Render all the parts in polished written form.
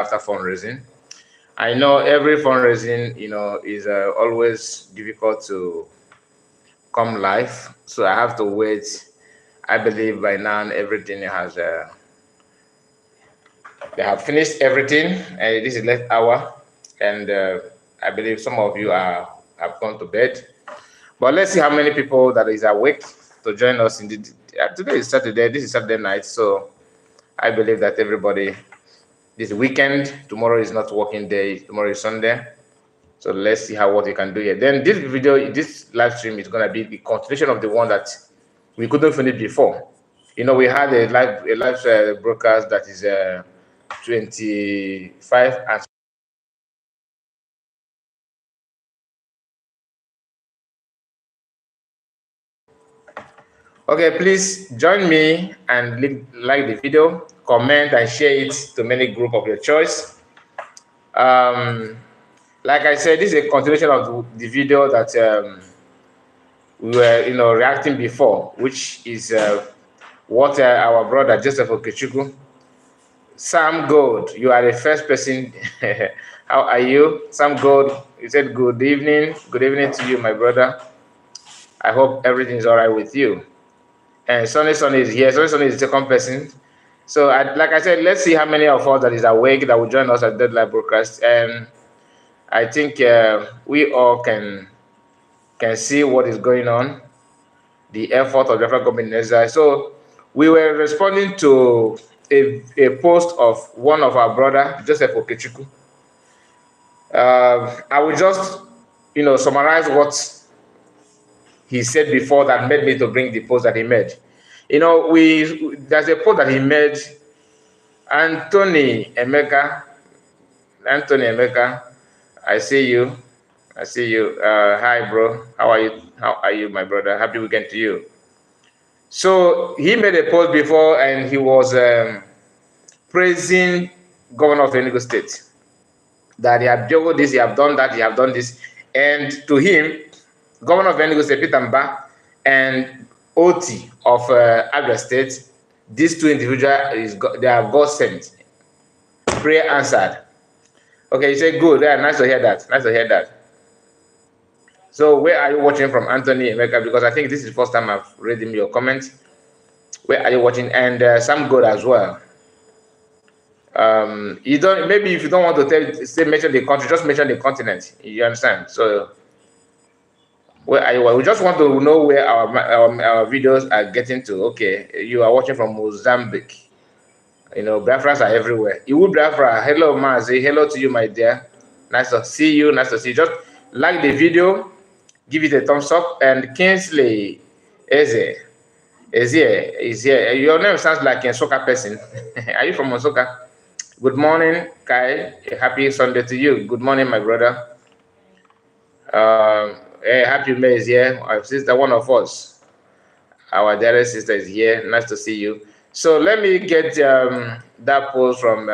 after fundraising. I know every fundraising, is always difficult to come live, so I have to wait. I believe by now everything has they have finished everything, and this is last hour, and I believe some of you have gone to bed. But let's see how many people that is awake to join us in the. Today is Saturday. This is Saturday night, so I believe that everybody. This weekend. Tomorrow is not working day. Tomorrow is Sunday. So let's see what we can do here. Then this video, this live stream is gonna be the continuation of the one that we couldn't finish before. We had a live broadcast that is 25 and okay, please join me and like the video, comment and share it to many group of your choice. Like I said, this is a continuation of the video that we were reacting before, which is what our brother Joseph Okechukwu. Sam Gold, you are the first person. How are you? Sam Gold, you said good evening. Good evening to you, my brother. I hope everything is all right with you. And Sonny is here. Sonny is the second person. So, like I said, let's see how many of us that is awake that will join us at that live broadcast. And I think we all can see what is going on, the effort of the Biafra government in exile. So, we were responding to a post of one of our brother, Joseph Okechukwu. I will just, summarize what he said before that made me to bring the post that he made. There's a post that he made. Anthony Emeka, I see you. Hi, bro. How are you, my brother? Happy weekend to you. So he made a post before, and he was praising Governor of Enugu State that he have done this, he have done that, he have done this, and to him, Governor of Enugu State, Peter Mba, and Oti of Abia State, these two individuals they are God sent, prayer answered. Okay, you say good. Yeah, nice to hear that. So where are you watching from, Anthony Emeka? Because I think this is the first time I've read your comment. Where are you watching? And Sam Good as well. You don't, maybe if you don't want to mention the country, just mention the continent. You understand? So where are you? We just want to know where our videos are getting to. Okay, you are watching from Mozambique. Biafras are everywhere. Iwu Biafra, hello Mazi, hello to you, my dear. Nice to see you. Just like the video, give it a thumbs up. And Kingsley Eze is here. Your name sounds like a soccer person. Are you from Osoka? Good morning, Kai. A happy Sunday to you. Good morning, my brother. Hey, happy May is here. Our sister, one of us. Our dearest sister is here. Nice to see you. So let me get that post from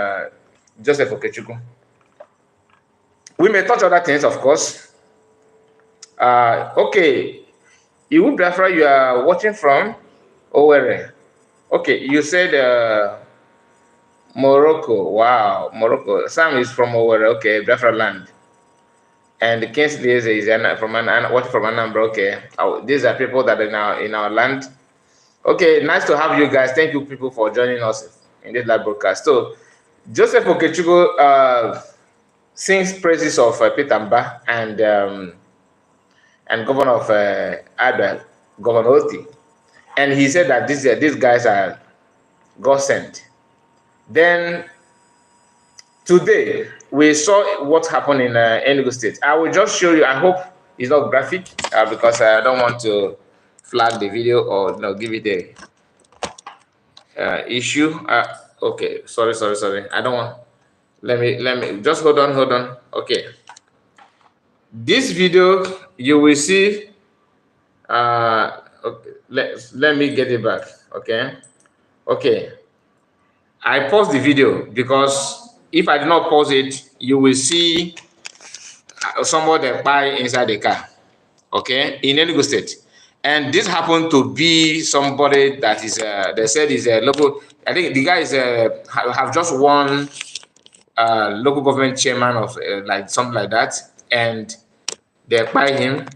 Joseph Okechukwu. We may touch other things, of course. Okay. Iwu Biafra, you are watching from Owerri. Okay, you said Morocco. Wow, Morocco. Sam is from Owerri. Okay, Biafra land. And Kingsley is from Anambra. Okay, these are people that are in our land. Okay, nice to have you guys. Thank you, people, for joining us in this live broadcast. So, Joseph Okechukwu sings praises of Peter Mba and Governor of Abia, Governor Oti, and he said that these guys are God sent. Then today we saw what happened in Enugu State. I will just show you. I hope it's not graphic because I don't want to flag the video or give it a issue. Okay, sorry. I don't want. Let me just hold on. Okay, this video you will see. Okay, let me get it back. Okay. I paused the video because if I do not pause it, you will see somebody buy inside the car. Okay, in Enugu State. And this happened to be somebody that is, they said is a local. I think the guy is have just won local government chairman of like something like that, and they acquired him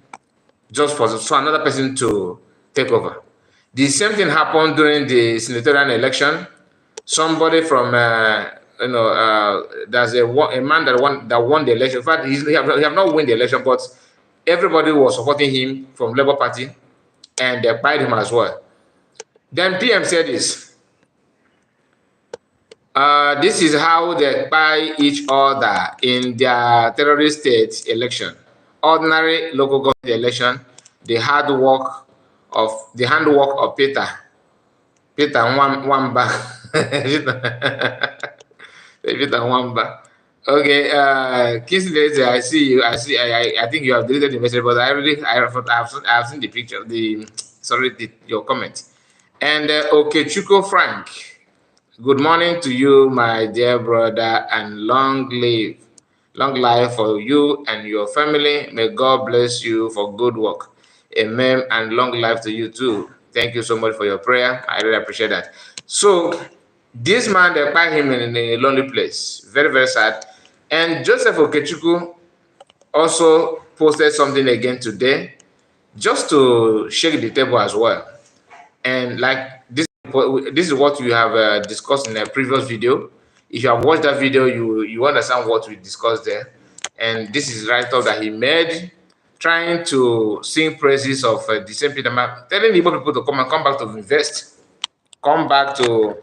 just for so another person to take over. The same thing happened during the senatorial election. Somebody from there's a man that won the election. In fact, he have not won the election, but everybody was supporting him from Labour Party, and they acquired him as well. Then PM said this. This is how they buy each other in their terrorist state election. Ordinary local government election, the handwork of Peter Nwamba. Peter Nwamba. Okay, Kingsley, I see you. I think you have deleted the message, but I've seen the picture. Your comment. And Okechukwu Frank. Good morning to you, my dear brother, and long life for you and your family. May God bless you for good work. Amen, and long life to you too. Thank you so much for your prayer. I really appreciate that. So, this man, they find him in a lonely place. Very, very sad. And Joseph Okechukwu also posted something again today, just to shake the table as well. And like this is what we have discussed in a previous video. If you have watched that video, you understand what we discussed there. And this is right up that he made, trying to sing praises of the same Peter Man, telling Igbo people to come back to invest, come back to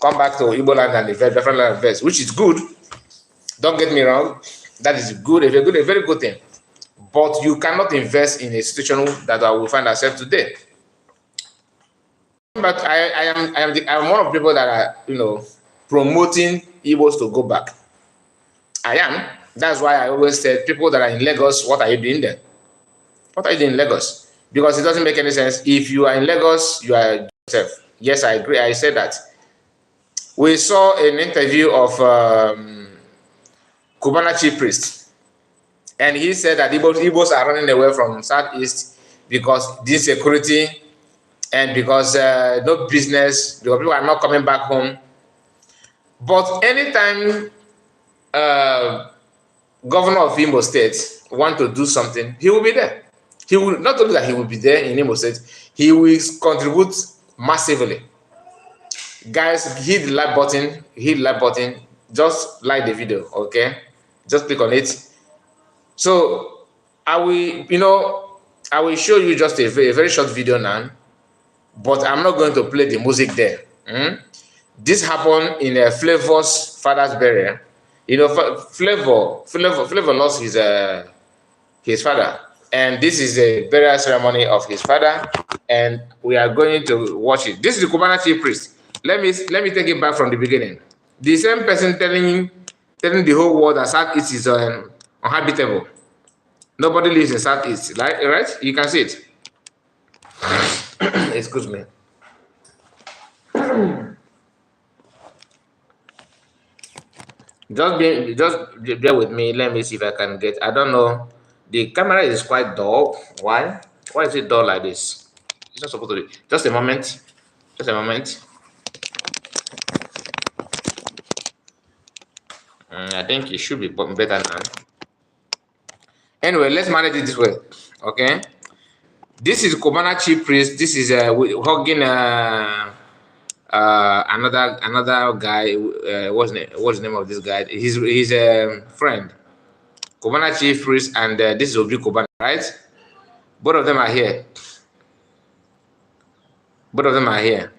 Igbo land and invest, Biafra land invest, which is good. Don't get me wrong, that is good, a very good thing. But you cannot invest in a situation that we find ourselves today. But I'm one of the people that are promoting Igbos to go back. I am. That's why I always said, people that are in Lagos, what are you doing there? What are you doing in Lagos? Because it doesn't make any sense. If you are in Lagos, you are yourself. Yes, I agree. I said that. We saw an interview of Cubana chief priest, and he said that Igbos are running away from Southeast because this security and because no business, because people are not coming back home. But anytime governor of Imo State want to do something, he will be there. He will not only that he will be there in Imo State, he will contribute massively. Guys, hit the like button, just like the video, okay? Just click on it. So I will show you just a very short video now, but I'm not going to play the music there. This happened in Flavor's father's burial. Flavor lost his father, and this is a burial ceremony of his father, and we are going to watch it. This is the Cubana chief priest. Let me take it back from the beginning. The same person telling the whole world that Southeast is uninhabitable. Nobody lives in Southeast, right? You can see it. Excuse me. Just bear with me. Let me see if I can get. I don't know. The camera is quite dull. Why? Why is it dull like this? It's not supposed to be. Just a moment. Just a moment. I think it should be better now. Anyway, let's manage it this way. Okay. This is Cubana chief priest. This is hugging another guy. What's the name of this guy? He's a friend. Cubana chief priest, and this is Obi Cubana, right? Both of them are here. Both of them are here,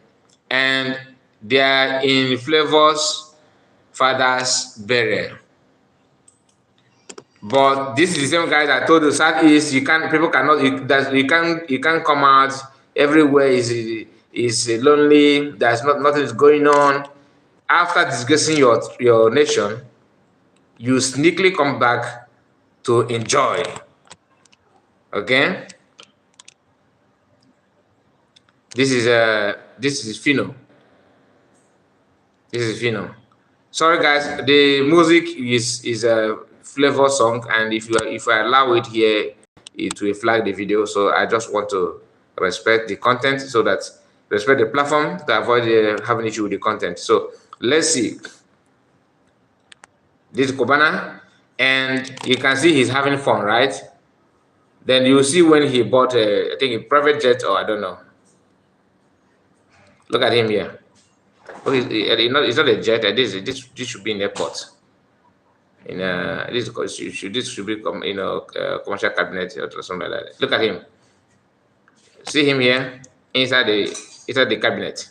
and they are in Flavor's father's burial. But this is the same guy that told you Southeast, you can't come out. Everywhere is lonely. There's nothing is going on. After disgracing your nation, you sneakily come back to enjoy. Okay. This is Fino. This is Fino. Sorry guys, the music is a Flavor song, and if I allow it here, it will flag the video. So I just want to respect the content, so that respect the platform to avoid having issue with the content. So let's see. This is Kobana, and you can see he's having fun, right? Then you see when he bought, I think, a private jet, or I don't know. Look at him here. Oh, it's not a jet. This should be in airport. This should be commercial cabinet or something like that. Look at him. See him here inside the cabinet.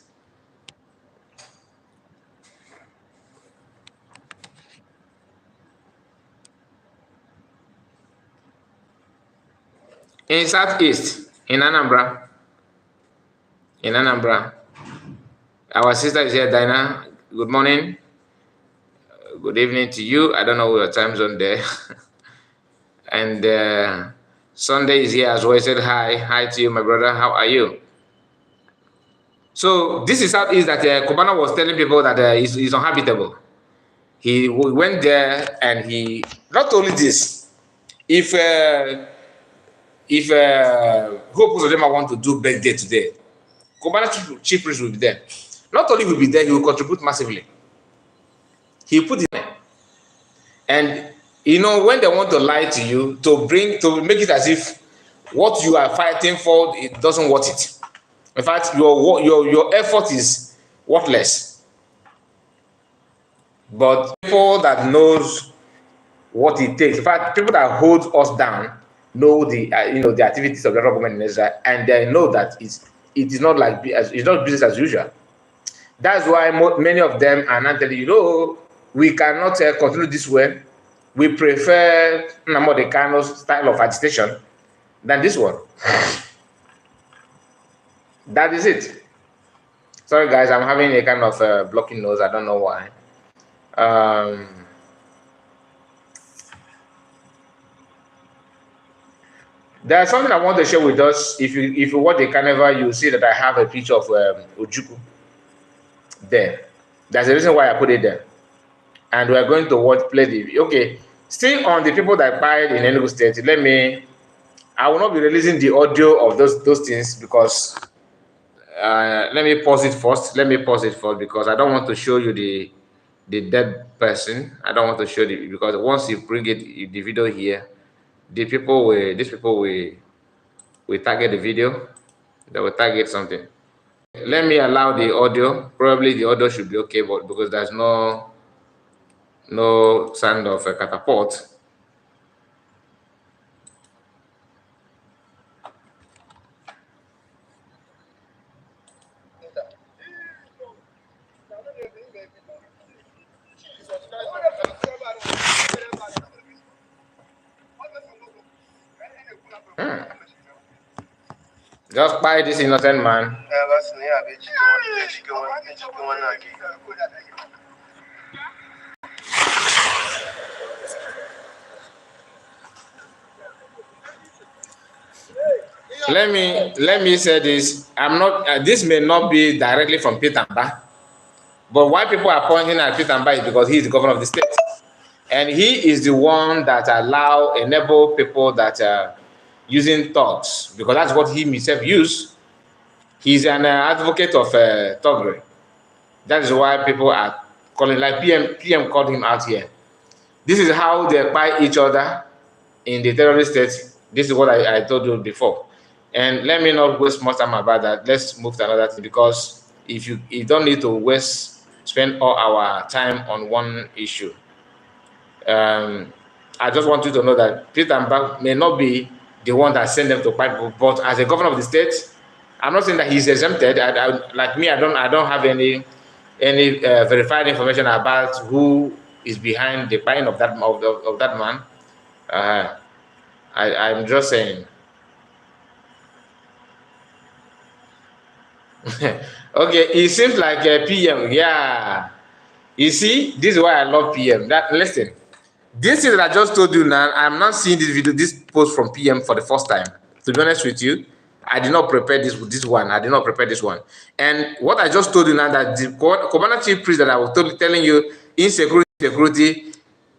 In Southeast, in Anambra. In Anambra. Our sister is here, Dinah. Good morning. Good evening to you. I don't know your time zone there. And Sunday is here as well. He said hi. Hi to you, my brother. How are you? So this is Southeast that Kobana was telling people that is uninhabitable. He went there and he not only this. If Hope Uzodinma want to do birthday today, Kobana chief priest will be there. Not only will be there, he will contribute massively. He put it there. And you know, when they want to lie to you, to make it as if what you are fighting for, it doesn't worth it. In fact, your effort is worthless. But people that knows what it takes, in fact, people that hold us down know the the activities of the government in Israel, and they know that it is not like it's not business as usual. That's why many of them are not telling you, we cannot continue this way. We prefer Nnamdi Kanu's style of agitation than this one. That is it. Sorry, guys, I'm having a kind of blocking nose. I don't know why. There's something I want to share with us. If you watch the carnival, you see that I have a picture of Ojukwu there. That's the reason why I put it there. And we are going to play the okay. Still on the people that died in Enugu State. I will not be releasing the audio of those things because let me pause it first. Because I don't want to show you the dead person. I don't want to show because once you bring the video here, these people will target the video. They will target something. Let me allow the audio. Probably the audio should be okay, but because there's no sound of a catapult. Just buy this innocent man. Let me say this. I'm not. This may not be directly from Peter Mba, but why people are pointing at Peter Mba is because he is the governor of the state, and he is the one that enable people that are using thugs, because that's what he himself used. He's an advocate of thuggery. That is why people are calling, like PM called him out here. This is how they fight each other in the terrorist state. This is what I told you before. And let me not waste much time about that. Let's move to another thing, because if you don't need to spend all our time on one issue. I just want you to know that Peter Mba may not be the one that sent them to fight, but as a governor of the state, I'm not saying that he's exempted. Like me, I don't have any verified information about who is behind the fighting of that man. I'm just saying. Okay, it seems like PM. Yeah, you see, this is why I love PM. Listen, this is that I just told you now. I'm not seeing this post from PM for the first time. To be honest with you, I did not prepare this one. I did not prepare this one. And what I just told you now, that the Kobana chief priest that I was telling you, insecurity,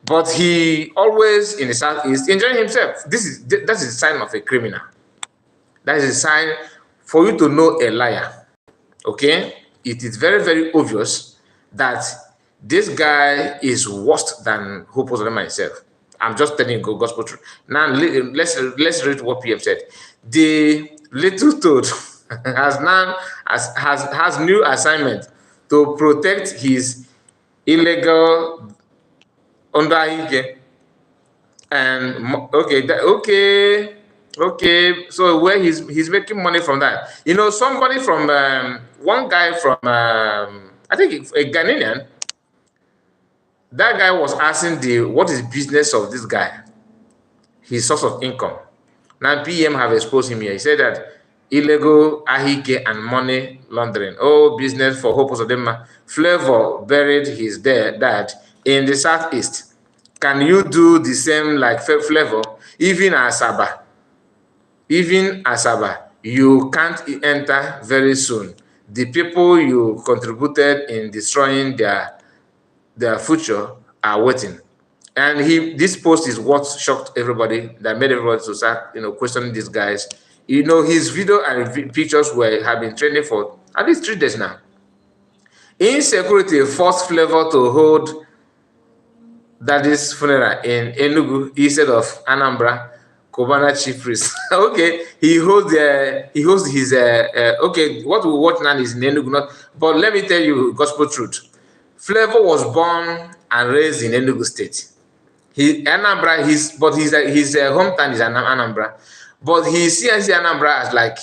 but he always in the southeast enjoying himself. That is a sign of a criminal. That is a sign for you to know a liar. Okay, it is very, very obvious that This guy is worse than Hope Uzodinma himself. I'm just telling you gospel truth. Now let's read what PM said. The little toad has new assignment to protect his illegal under and okay. So where he's making money from that? You know, somebody from one guy from I think a Ghanaian. That guy was asking what is business of this guy, his source of income. Now PM have exposed him here. He said that illegal ahike and money laundering. Oh, business for Hope Uzodinma. Flavor buried his dad in the southeast. Can you do the same like Flavor? Even Asaba, you can't enter very soon. The people you contributed in destroying their future are waiting. And this post is what shocked everybody, that made everybody to start, questioning these guys. You know, his video and pictures have been trending for at least 3 days now. Insecurity forced Flavor to hold Daddy's funeral in Enugu instead of Anambra. Kobana chief priest. Okay, he holds his okay. What we watch now is in Enugu, not. But let me tell you, gospel truth. Flavor was born and raised in Enugu State. Anambra, his hometown is Anambra, but he sees Anambra as like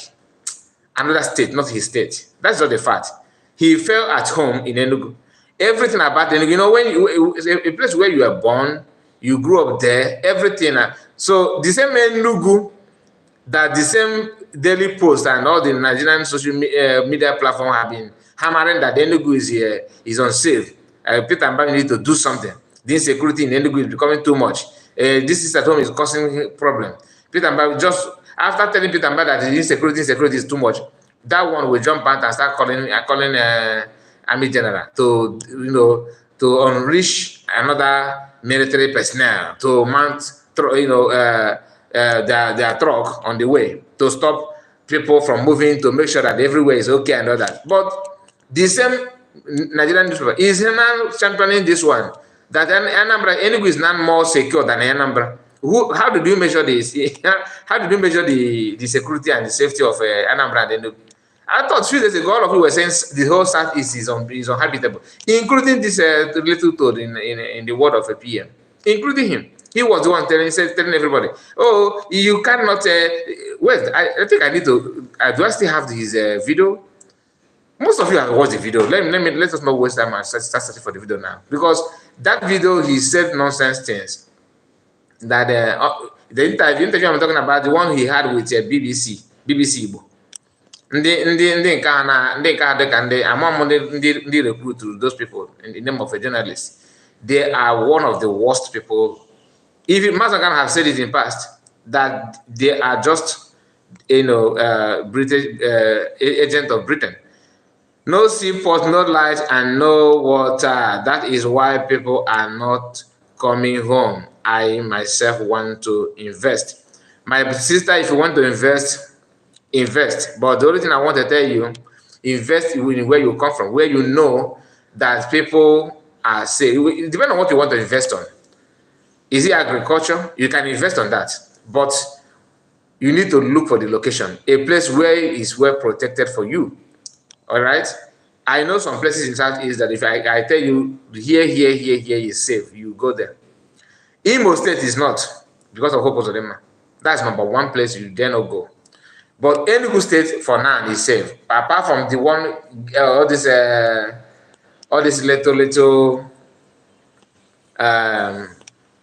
another state, not his state. That's not the fact. He fell at home in Enugu. Everything about Enugu, you know, when a place where you are born, you grew up there, everything. So the same Enugu that the same Daily Post and all the Nigerian social media platform have been hammering that Enugu is unsafe. Peter Mbami need to do something. The insecurity in Enugu is becoming too much. This is at home is causing problem. Peter Mbami, just after telling Peter Mbami that the insecurity is too much, that one will jump out and start calling Army General to unleash another military personnel to mount their truck on the way to stop people from moving, to make sure that everywhere is okay and all that. But the same Nigerian newspaper is now championing this one, that Enugu is now more secure than Anambra. How did you measure this? How did you measure the security and the safety of Anambra and Enugu? I thought 3 days ago all of you were saying the whole southeast is uninhabitable, including this little toad in the word of a PM, including him. He was the one telling everybody, "Oh, you cannot." Wait, I think I need to. Do I still have his video? Most of you have watched the video. Let us not waste time and start searching for the video now, because that video he said nonsense things. That the interview I'm talking about, the one he had with BBC Igbo. Ndị recruit those people in the name of a journalist. They are one of the worst people. Even Mazagan have said it in the past that they are just British agent of Britain. No seaport, no light, and no water. That is why people are not coming home. I myself want to invest. My sister, if you want to invest. But the only thing I want to tell you, invest in where you come from, where you know that people are safe. It depends on what you want to invest on. Is it agriculture? You can invest on that, but you need to look for the location, a place where is well protected for you. All right. I know some places in Southeast that if I tell you here is safe, you go there. Imo State is not, because of Hope Uzodinma. That's number one place you dare not go. But Enugu State for now is safe. Apart from the one, all this little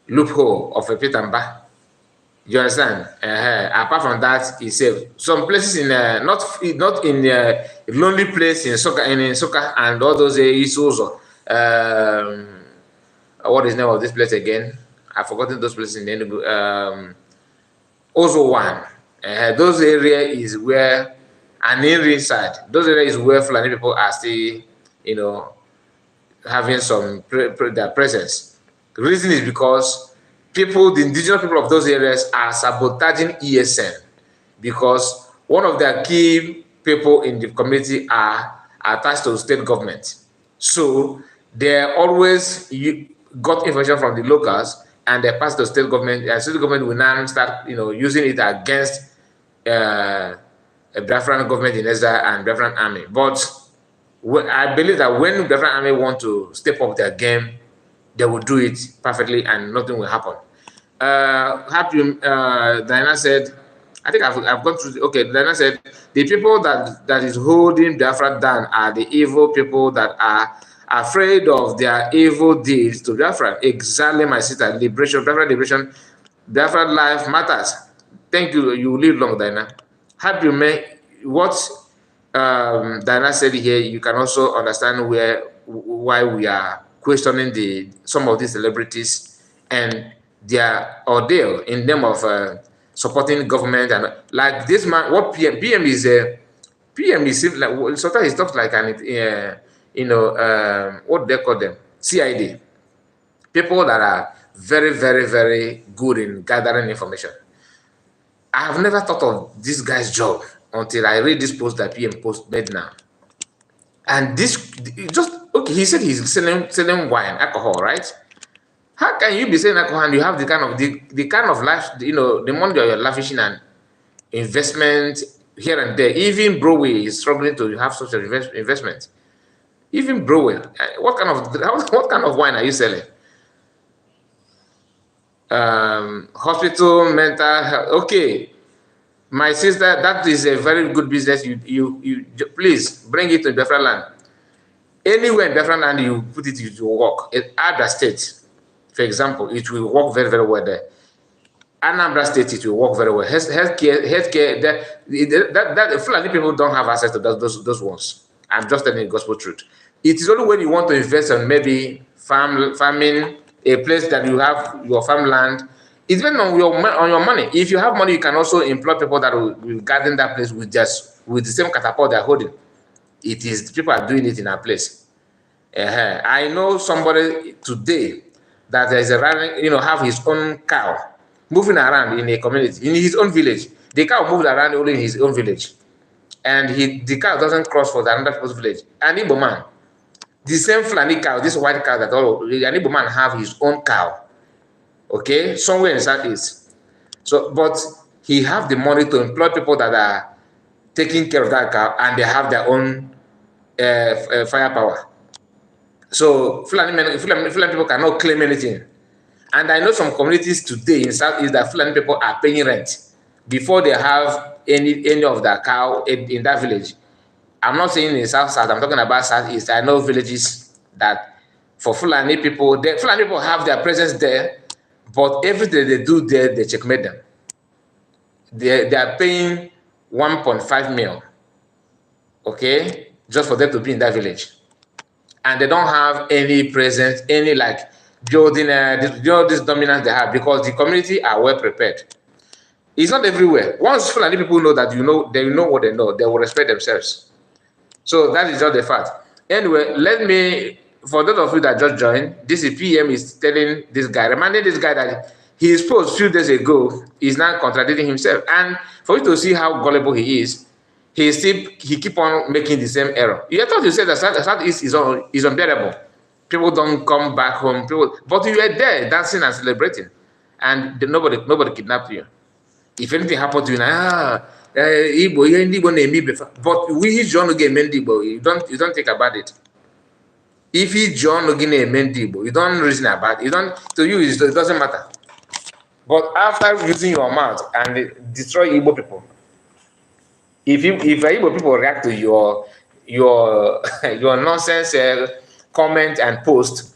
loophole of a Pitamba. You understand? Apart from that, it's safe. Some places in not in lonely place in Soka and all those issues. What is the name of this place again? I've forgotten those places in Enugu. Also one. Those areas is where, and inside, those areas is where Fulani people are still, having some their presence. The reason is because the indigenous people of those areas are sabotaging ESN, because one of their key people in the community are attached to state government. So They always got information from the locals and they passed to state government, and state government will now start, using it against a Biafran government in exile and Biafran army. But I believe that when Biafran army want to step up their game, they will do it perfectly and nothing will happen. Diana said, I think I've gone through. Okay, Diana said the people that is holding Biafra down are the evil people that are afraid of their evil deeds to Biafra. Exactly, my sister. Biafra liberation, Biafra life matters. Thank you. You live long, Diana. Happy May. What Diana said here, you can also understand why we are questioning some of these celebrities and their ordeal in name of supporting government. And like this man, what PM is like, sometimes he talks like an what they call them, CID, people that are very, very, very good in gathering information. I have never thought of this guy's job until I read this post that PM post made now. And this just okay, he said he's selling wine, alcohol, right? How can you be selling alcohol and you have the kind of life, the money that you're lavishing and investment here and there? Even Broadway is struggling to have such an investment. Even Broadway, what kind of wine are you selling? Hospital, mental health. Okay, my sister, that is a very good business. You please bring it to Biafra land. Anywhere in Biafra land you put it, it will work. Other states, for example, it will work very, very well there. Anambra State, it will work very well. Healthcare. That Fulani people don't have access to those ones. I'm just telling you gospel truth. It is only when you want to invest on maybe farming, a place that you have your farmland. It depends on your money. If you have money, you can also employ people that will garden that place with the same catapult they're holding. It is people are doing it in our place. I know somebody today that is have his own cow moving around in a community, in his own village. The cow moves around only in his own village, and the cow doesn't cross for another people's village. An Igbo man, the same Fulani cow, this white cow that an Igbo man have his own cow. Okay, somewhere in Southeast. So, but he have the money to employ people that are taking care of that cow, and they have their own firepower. So Fulani people cannot claim anything. And I know some communities today in Southeast that Fulani people are paying rent before they have any of their cow in that village. I'm not saying in South, I'm talking about Southeast. I know villages that for Fulani people have their presence there, but everything they do there, they checkmate them. They are paying 1.5 mil, okay, just for them to be in that village. And they don't have any presence, any like building, this dominance they have, because the community are well prepared. It's not everywhere. Once Fulani people know that they know what they know, they will respect themselves. So that is just the fact. Anyway, for those of you that just joined, this PM is telling this guy, reminding this guy that his post a few days ago is now contradicting himself. And for you to see how gullible he is, he keep on making the same error. You thought you said that Southeast is unbearable. People don't come back home. But you were there dancing and celebrating, and nobody kidnapped you. If anything happened to you, Igbo, you're in Igbo, but we John again Igbo. You don't think about it. If he John again Igbo, you don't reason about it. To you it doesn't matter. But after using your mouth and destroy Igbo people, if Igbo people react to your nonsense comment and post,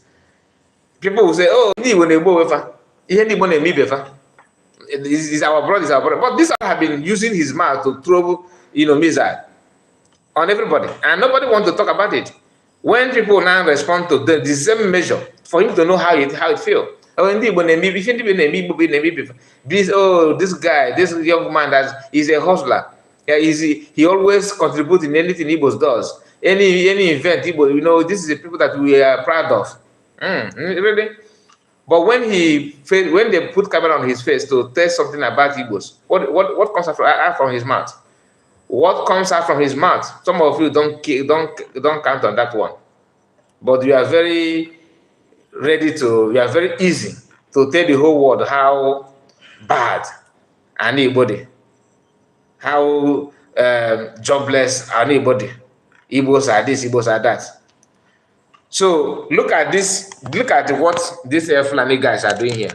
people will say, "Oh, is our brother." But this have been using his mouth to throw missile on everybody, and nobody wants to talk about it. When people now respond to the same measure, for him to know how it feels. This guy, this young man that is a hustler. Yeah, he always contributes in anything Igbo does. Any event Igbo, this is the people that we are proud of. Really? But when they put camera on his face to tell something about Igbos, what comes out from his mouth? What comes out from his mouth? Some of you don't count on that one. but you are very you are very easy to tell the whole world how bad anybody, how jobless anybody. Igbos are this, Igbos are that. So look at this, look at what these Fulani guys are doing here.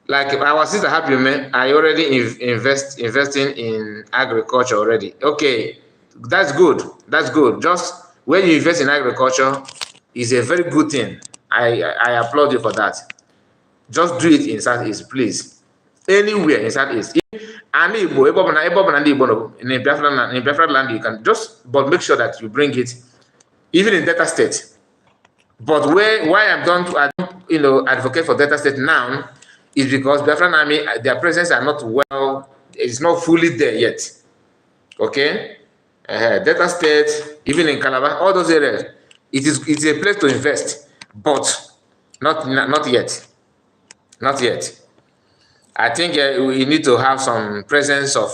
Like our sister Happy Man, I already investing in agriculture already. Okay, that's good. That's good. Just when you invest in agriculture is a very good thing. I applaud you for that. Just do it in Southeast, please. Anywhere in Southeast. And Igbo, in Biafra land, you can just, but make sure that you bring it, even in Delta State. But why I don't advocate for Delta State now is because Biafran Army, their presence are not well, it's not fully there yet. Okay? Delta State, even in Calabar, all those areas, it's a place to invest, but not yet. Not yet. I think we need to have some presence of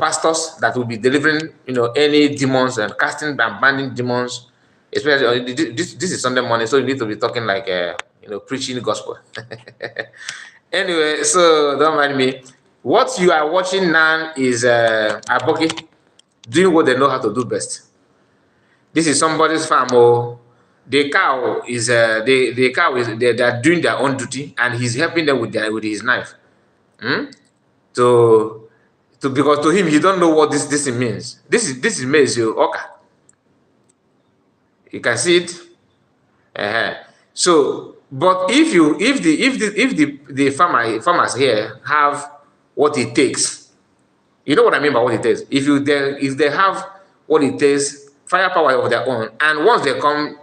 pastors that will be delivering any demons and casting and banning demons. Especially this is Sunday morning, so you need to be talking like preaching the gospel. Anyway, so don't mind me. What you are watching now is Aboki doing what they know how to do best. This is somebody's farm. Oh, the cow is they are doing their own duty, and he's helping them with his knife. To because to him he don't know what this means. This is maize, okay. You can see it. So, but if the farmers here have what it takes, you know what I mean by what it takes. If they have what it takes, firepower of their own, and once they come,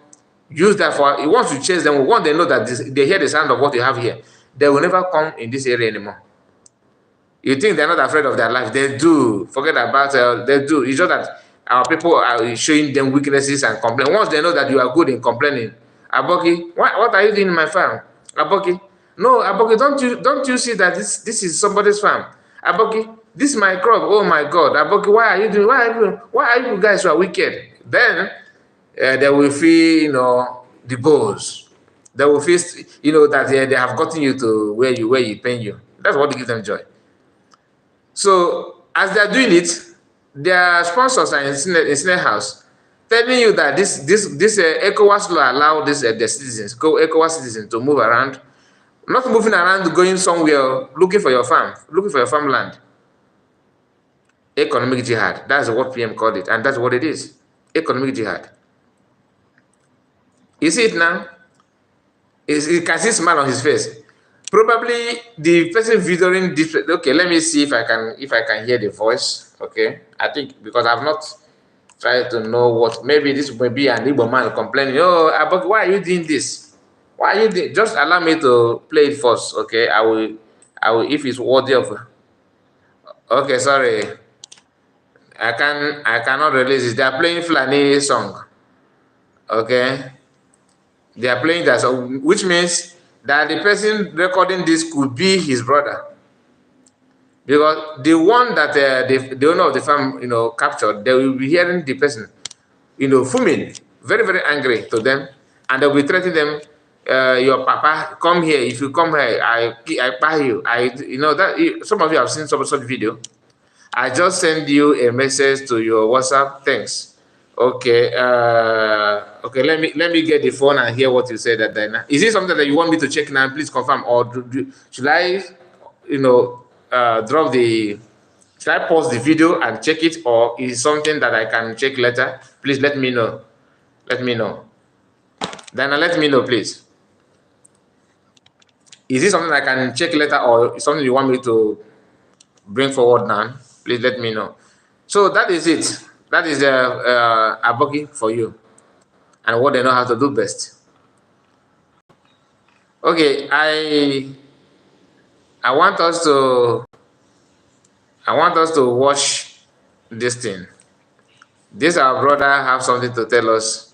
use that for. Once you chase them, once they know that they hear the sound of what you have here, they will never come in this area anymore. You think they're not afraid of their life? They do. Forget about they do. It's just that our people are showing them weaknesses and complain. Once they know that you are good in complaining, Aboki, what are you doing in my farm? Aboki, no, Aboki, don't you see that this is somebody's farm? Aboki, this is my crop. Oh my God, Aboki, why are you guys who are wicked? Then they will feel the bulls. They will feel that they have gotten you to where you pain you. That's what gives them joy. So as they are doing it, their sponsors are in Senate House telling you that this ECOWAS law allow the citizens, ECOWAS citizens, to move around, not moving around, going somewhere, looking for your farmland. Economic jihad. That's what PM called it, and that's what it is. Economic jihad. You see it now? You can see a smile on his face. Probably the person videoing this. Okay, let me see if I can hear the voice. Okay, I think because I've not tried to know what. Maybe this may be an Igbo man complaining. Oh, but why are you doing this? Why are you doing? Just allow me to play it first. Okay, I will if it's worthy of. Okay, sorry. I cannot release it. They are playing Fulani song. Okay, they are playing that song, which means that the person recording this could be his brother, because the one that the owner of the farm captured, they will be hearing the person fuming, very very angry to them, and they will be threatening them. Your papa come here. If you come here, I buy you. That some of you have seen some such video. I just send you a message to your WhatsApp. Thanks. Okay. Okay. Let me get the phone and hear what you said. Is it something that you want me to check now? Please confirm. Or should I, drop the? Should I pause the video and check it, or is it something that I can check later? Please let me know. Let me know. Let me know, please. Is it something I can check later, or something you want me to bring forward now? Please let me know. So that is it. That is Aboki for you, and what they know how to do best. Okay, I want us to watch this thing. This our brother have something to tell us.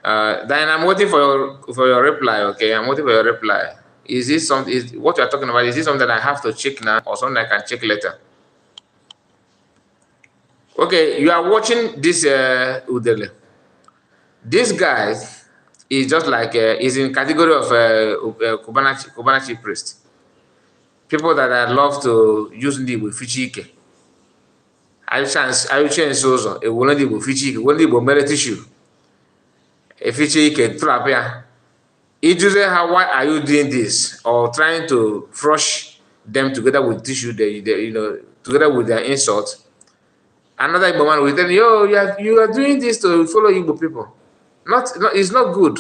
Then I'm waiting for your reply. Okay, I'm waiting for your reply. Is this something? Is what you are talking about? Is this something I have to check now, or something I can check later? Okay, you are watching this Udele. This guy is just like is in category of Kubanachi priest. People that love to use ndị Igbo fiche ike. Ayụcha nso ụzọ ewere ndị Igbo fiche ike, were ndị Igbo mere tissue. Efiche ike trap ya. Ijuze how, why are you doing this, or trying to flush them together with tissue, together with their insult. Another Igbo man will tell you, oh, you are doing this to follow Igbo people. It's not good.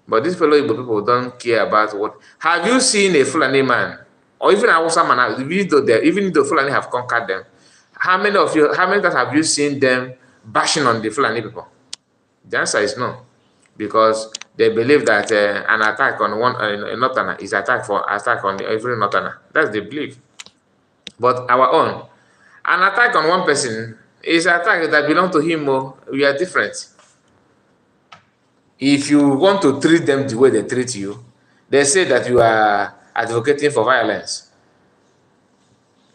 But these fellow Igbo people don't care about what. Have you seen a Fulani man, or even a Hausa man, even though Fulani have conquered them, how many times have you seen them bashing on the Fulani people? The answer is no, because they believe that an attack on a Northerner is attack on every Northerner. That's the belief. But our own, an attack on one person is an attack that belongs to him. We are different. If you want to treat them the way they treat you, they say that you are advocating for violence.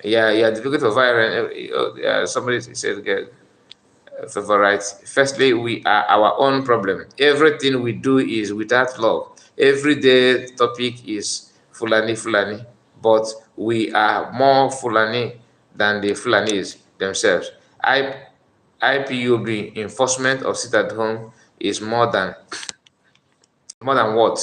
Yeah, you are advocating for violence. Somebody said, favorite. Firstly, we are our own problem. Everything we do is without love. Everyday topic is Fulani, but we are more Fulani than the Fulanis themselves. IPUB, enforcement of sit at home, is more than what?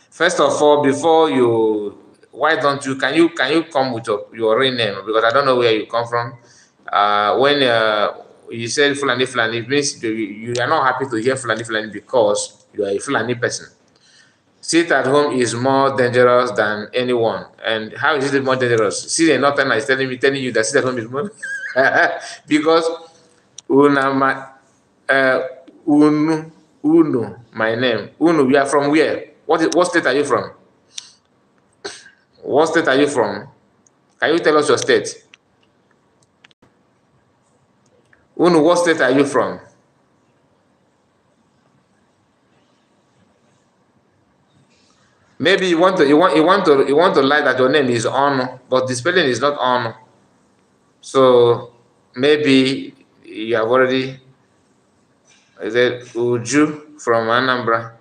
First of all, before you, why don't you, can you come with your real name? Because I don't know where you come from. When you say Fulani, it means you are not happy to hear Fulani because you are a Fulani person. Sit at home is more dangerous than anyone. And how is it more dangerous? See, a Northerner is telling you that sit at home is more because Uno, my name. Uno, you are from where? What state are you from? What state are you from? Can you tell us your state? Uno, what state are you from? Maybe you want to lie that your name is Ono, but the spelling is not Ono. So maybe you have already. Is it Uju from Anambra?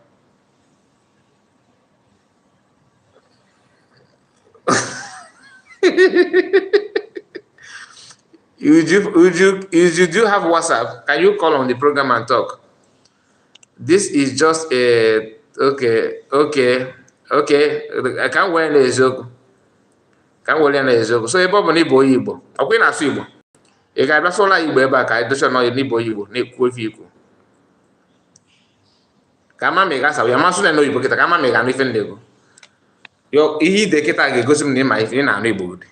You do have WhatsApp? Can you call on the program and talk? This is just a okay. I can't wear a joke. So ebe ọ bụ na ịbụ onye Igbo, ọkwa ị na-asụ Igbo, ị ga-abịasụla Igbo ebe a ka anyị docha nọ n'Igbo Igbo na-ekwu ife ikwu. Ka ama ma ị ga-asa ya masụ na Igbo kịta, ka ama ma ị ga-anụ ife ndị Igbo. Ihe ide kịta ga-egosi m na ịma ife ị na-anụ Igbo dị.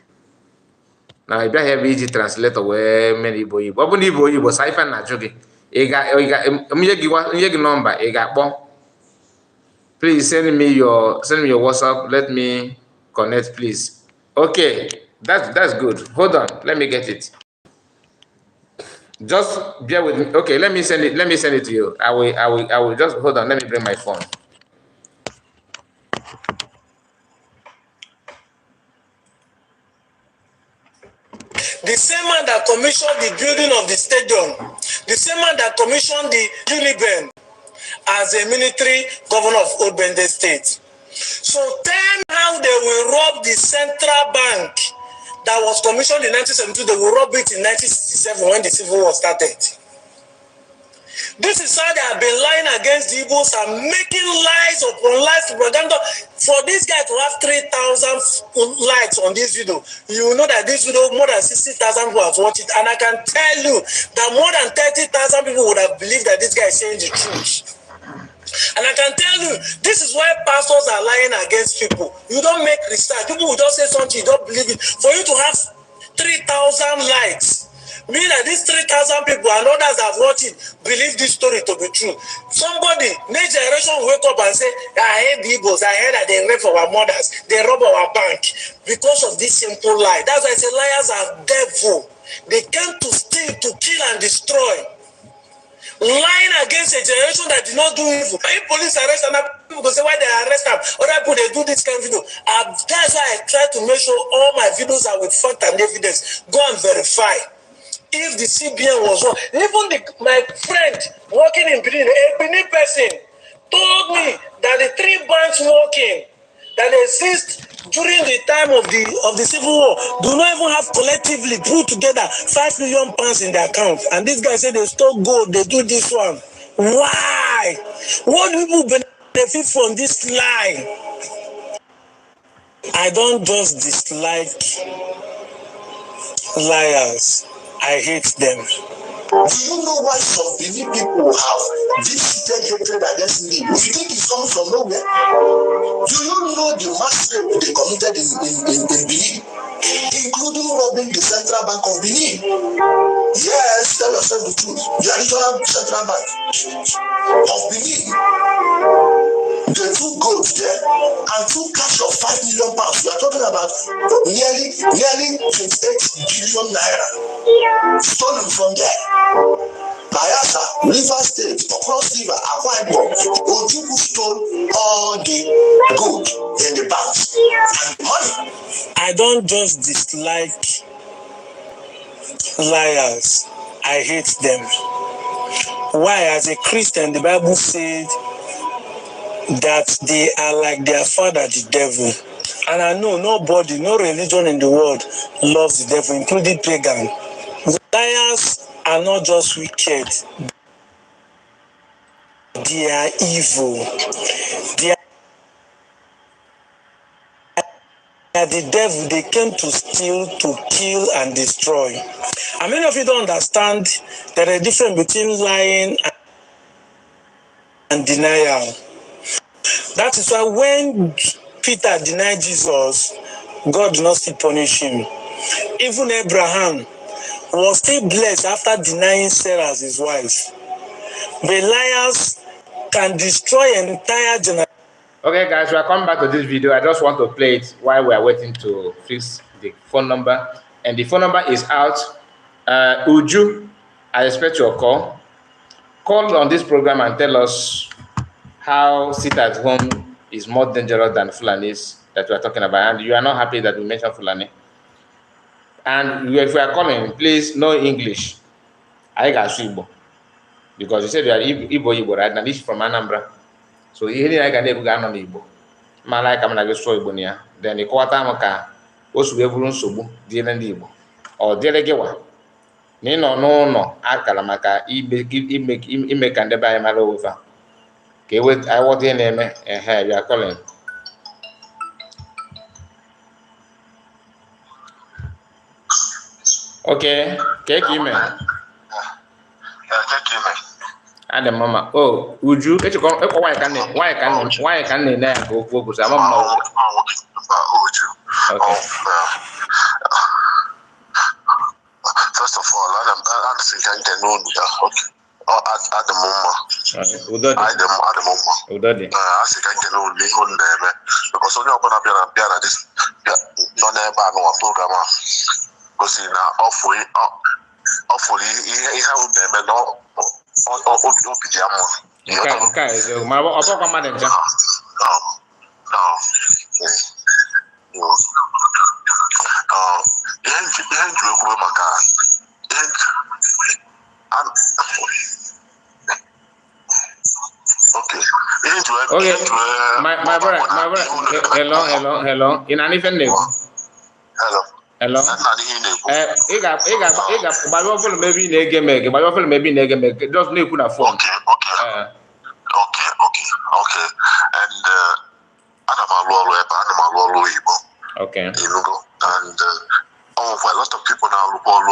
Na ị bịaghị ebe iji translator wee mee Igbo. Ọ bụ na Igbo Igbo saa ife na-ajụ gị, nye gị nọmba, ị ga-akpọ. Please send me your WhatsApp. Let me connect, please. Okay, that's good. Hold on, let me get it. Just bear with me. Okay, let me send it to you. I will just hold on. Let me bring my phone. The same man that commissioned the building of the stadium, the same man that commissioned the Uniben as a military governor of Old Bende State. So tell me how they will rob the central bank that was commissioned in 1972. They will rob it in 1967 when the Civil War started. This is how they have been lying against the Igbos and making lies upon lies propaganda. For this guy to have 3,000 likes on this video, you know that this video, more than 60,000 people have watched it. And I can tell you that more than 30,000 people would have believed that this guy is saying the truth. And I can tell you, this is why pastors are lying against people. You don't make research. People will just say something, you don't believe it. For you to have 3,000 likes, mean that these 3,000 people and others have watched it, believe this story to be true. Somebody, next generation will wake up and say, I hate the Igbos, I heard that they rape our mothers, they rob our bank. Because of this simple lie. That's why I say liars are devil. They came to steal, to kill and destroy. Lying against a generation that did not do evil. If police arrest and people go say why they arrest them, other people they do this kind of video. That's why I try to make sure all my videos are with fact and evidence. Go and verify. if the CBN was wrong. Even my friend working in Benin, a Benin person, told me that the 3 banks working that exist during the time of the civil war do not even have collectively put together £5 million in their account. And this guy said they stole gold, they do this one. Why? What do people benefit from this lie? I don't just dislike liars. I hate them. Do you know why some Benin people have this hatred against me? You think it comes from nowhere? Do you know the mass rape they committed in Benin, including robbing the Central Bank of Benin? Yes, tell yourself the truth. The original Central Bank of Benin. They took gold there and took cash of £5 million. We are talking about nearly 28 billion naira stolen from there. Biafra, River State, across river, Akwa Ibom, Ojukwu stole all the gold in the banks and the money. I don't just dislike liars. I hate them. Why? As a Christian, the Bible said that they are like their father, the devil. And I know nobody, no religion in the world loves the devil, including pagan. Liars are not just wicked. They are evil. They are the devil. They came to steal, to kill, and destroy. And many of you don't understand that the difference between lying and denial. That is why when Peter denied Jesus, God did not still punish him. Even Abraham was still blessed after denying Sarah as his wife. The liars can destroy an entire generation. Okay, guys, we are coming back to this video. I just want to play it while we are waiting to fix the phone number. And the phone number is out. Uju, I expect your call. Call on this program and tell us how sit at home is more dangerous than Fulanis that we are talking about. And you are not happy that we mentioned Fulani. And if you are calling, please no English. I got Igbo. Because you said you are Igbo, right? And this is from Anambra. So here I can never go on Igbo. Malaka na go Igbo niya. Then the quarter maka osu eburu nsogbu diele ndị Igbo. Ọ dịrị gị wa. Na ịnọ n'ụlọ akara maka ime ka ndị be anyị mara owefa. Ka I what in name you are calling. Okay, take email. Adam mama. Oh, would you get your why can they go focus? I'm not. Okay. First of all, I don't think I can know okay. At the moment. I think I can only on them because only open up your this non program. Because in hopefully he have them no okay, so my about madam. Okay, my brother, hello. In an even name. Hello. Maybe just make a phone. Okay. And animal okay. And for a lot of people now look all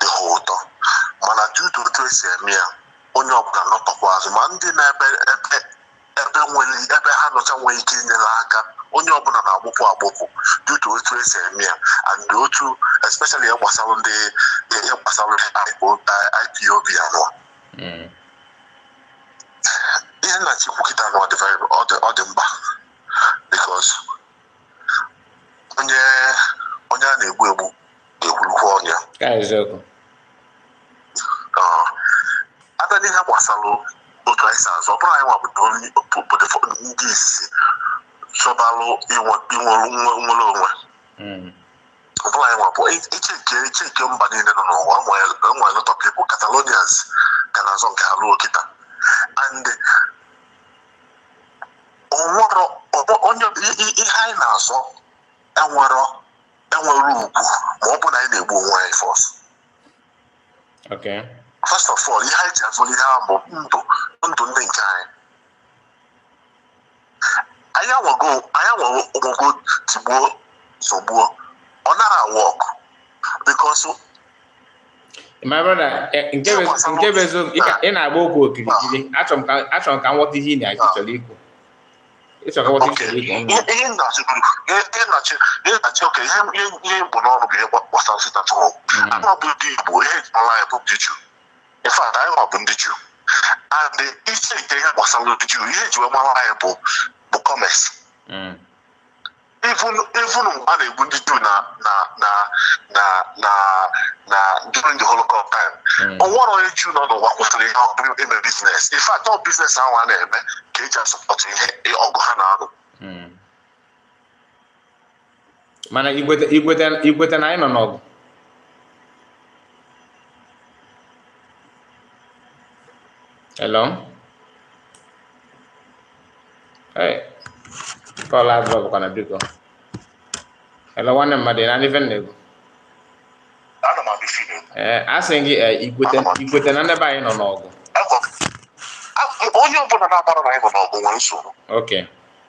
the whole time. Man, due to trace me. Onye ọbụla nọtọkwa azụ ma ndị na-ebe ha nọcha nwee ike inyere aka onye ọbụla na-agbụpụ due to otu esi eme ya and otu especially ihe gbasara IPOB anụwa ihe na-achịkwu kịta anụwa ọ dị mkpa because onye a na-egbu egbulukwa ọnya abịa n'ihe gbasara otu anyị si azụ ọ bụrụ anyị nwa bụ ndị isi chọbalụ inwere onwe ọ bụla anyị nwapụ iche mba niile nọ n'ụwa enwe lot of people Catalonians ka na-azọ nke ha ruo kịta and onye ihe anyị na-azọ enwere ugwu ma ọ bụ na anyị na-egbu onwe anyị first of all ihe anyị ji azụ ihe ahụ bụ ndụ ndị nke anyị anwago ogbogo tigbuo zọgbuo ọ nara work because my brother nke bezo ị na-agba okwu okirikiri achọrọ m ka m ghọta ihe ị na-achọrọ ikwu ihe na-achị oke ihe bụ n'ọrụ bụ ihe gbasara sitatu anụ bụ ndị Igbo ihe ejimara anyị bụ ndị Juu in fact anyị nwa bụ ndị Juu and iche nke ihe gbasara ndị Juu ihe eji wee mara anyị bụ commerce even mgbe a na-egbu ndị Juu na during the Holocaust time ọ nwere onye Juu nọ n'ụwa kwụsịrị ihe ọ ime business in fact ọ business ahụ a na-eme ka eji asọpọtụ ihe ọgụ ha na-alụ mana igweta na anyị nọ n'ọgụ hello call out Bob kana biko hello nwanne mmadụ na ndị ven na-egwu asị gị ikwete na ndị be anyị nọ n'ọgụ onye ọbụla na-agbara na anyị nọ n'ọgụ nwere nsogbu okay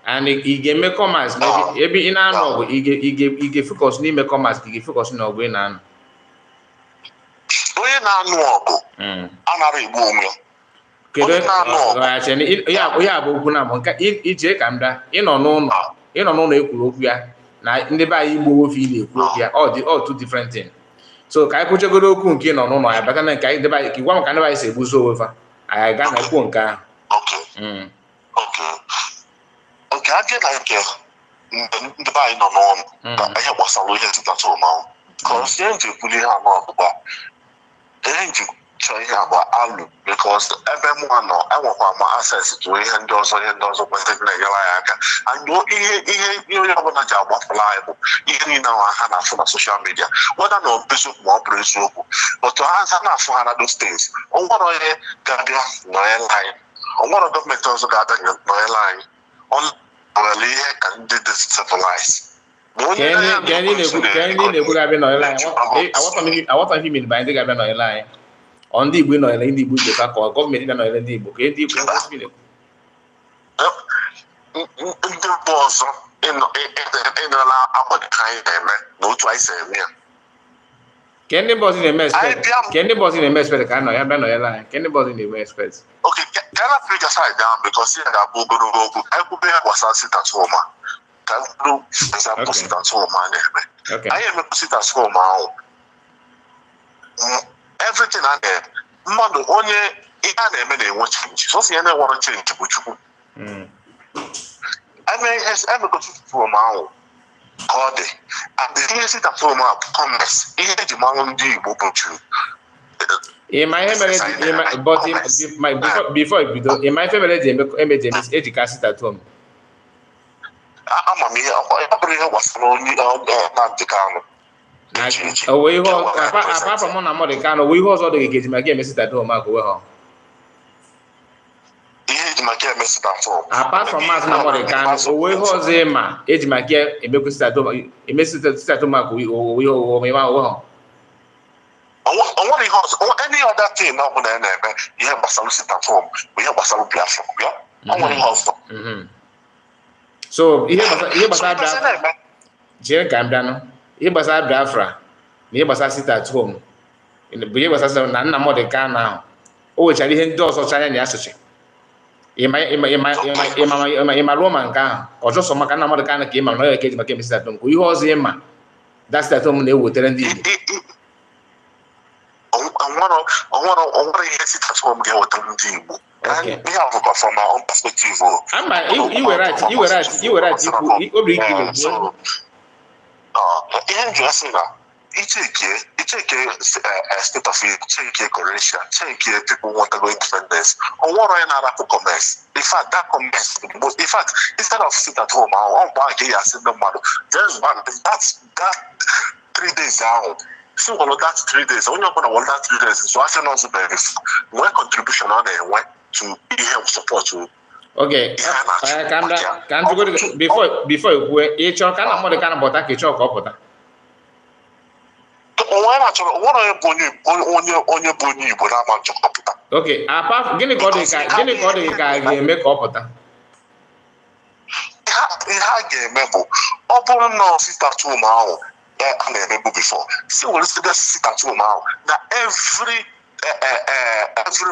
and ị ga-eme commerce ebe ị na-anọ ọgụ ị ga-efocus n'ime commerce ka ị ga-efocus n'ọgụ ị na-anọ onye na-anụ ọgụ anara egbu onwe kedu ya bụ okwu na mbụ nke ije ka m daa ịnọ n'ụlọ ekwuru okwu ya na ndị be anyị Igbo ofe ị na-ekwu okwu ya all two different thing so ka anyị kwuchegoro okwu nke ịnọ n'ụlọ ya bata na nke anyị debe anyị ka ịgwa m ka ndị be anyị si egbuzo onwe fa anyị gaa na ekwu nke ahụ oke aje na nke ndị be anyị nọ n'ụlọ ka ihe gbasara ihe ntụtata ụmanwụ kọrọsi ihe nji ekwuli ihe anọ ọgbụgba ihe nji chọọ ihe agba alụ because ebe mụa nọ enwekwa ma access to ihe ndị ọzọ kwesịrị na-enyere anyị aka and ihe onye ọbụla ji agbapụla anyị bụ ihe niile ahụ ha na-afụ na social media whether na eziokwu ma ọ bụrụ eziokwu but ha na-afụ ha na those things o nwere onye ga-abịa nọnyere anyị o nwere gọọmenti ọzọ ga-abịa nọnyere anyị ọ nwere ihe ka ndị decentralized aghọtaghị m ndị ga-abịa nọnyere anyị ndị Igbo nọnyere ndị Igbo ka ọ gọọmenti nọnyere ndị Igbo ka ndị Igbo ndị mba ọzọ ịnọla agbado ka anyị na-eme na otu anyị si eme ya ke ndị bọọsụ na-eme expect ka a nọ ya bịa nọnyere anyị ke ndị bọọsụ na-eme expect Ghana Africa side down because here ga-abụ ogologo okwu anyị kwube ya gbasara sitatụma ka mkpụrụ example sitatụma na-eme anyị emepụ sitatụma ahụ everything a na-eme mmadụ onye ihe a na-eme na-enwe chenji sosi ya na-enwere chenji bụ Chukwu emekọtụtụma ahụ ka ọ dị and ihe sitatụma bụ commerce ihe eji mara ndị Igbo bụ Juu ịma ihe mere before ibido ịma ife mere eji ejika sitatụma ama m ihe ọ bụrụ ihe gbasara onye na-adị ka anụ apart from na mmadụ ka owe ihe ọzọ dị ka eji maka emesitatụma ka owe ha apart from maazị na mmadụ ka owe ihe ọzọ ịma eji maka emekwu sitatụma ka owe ihe owe ha onwere ihe ọzọ any other thing ọ bụla na-eme ihe gbasara sitatụma bụ ihe gbasara Biafra bịa onwere ihe ọzọ so ihe gbasara Biafra jee ka m bịanụ ihe gbasara Biafra na ihe gbasara sitatụma bụ ihe gbasara na nna mmadụ ka ahụ o wechara ihe ndị ọzọ chanya na ya sochi ịma ruo ma nke ahụ ọzọ sọ maka nna mmadụ ka ahụ ka ịma na ọ ka eji maka eme sitatụma ka ihe ọzọ ịma da sitatụma na-ewetara ndị Igbo onwere ihe sitatụma ga-ewetara ndị Igbo ihe abụkwa from our own perspective iwere ikwu obi ike Igbo ihe nji asị na Icheke state of it, check Croatia, check people want to go independence. Or what I not commerce. In fact, that commerce, in fact, instead of sit at home, I'll buy a single model. There's one that 3 days out. So all of that 3 days, only going to want that 3 days. So I can also benefit. One contribution on there went to help support you. Okay, calm down. Can't you go before you go? Each or kind of more kind of bota, each or copota. Okay, apart gini kodi ka make copota. It had a memo. Open no sit at home now. I never before. See what is the sit at home now. Now every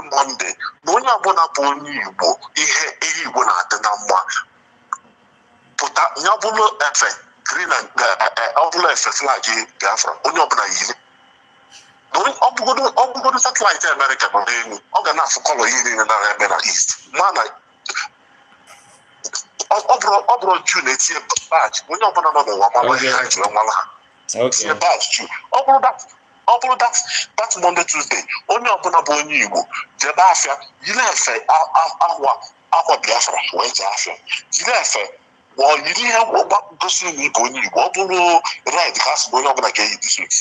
Monday, no one abona boni Igbo. Ihe Igbo na adenamwa. Puta nyabulo efe green and obulo efe flag Biafra. Only abona yili. No obugo satellite America no dey. Oga na for color yili na na east. Man Obro June etie badge. Only abona no be wamala ihe jiro wamala. Okay. A badge too. Obro that Monday Tuesday. Only abona boni Igbo. The Biafra yile efe akwa Biafra we Biafra. Yile efe well, you didn't have what go see me boni Igbo. Obro right has boni abona ke yi this week.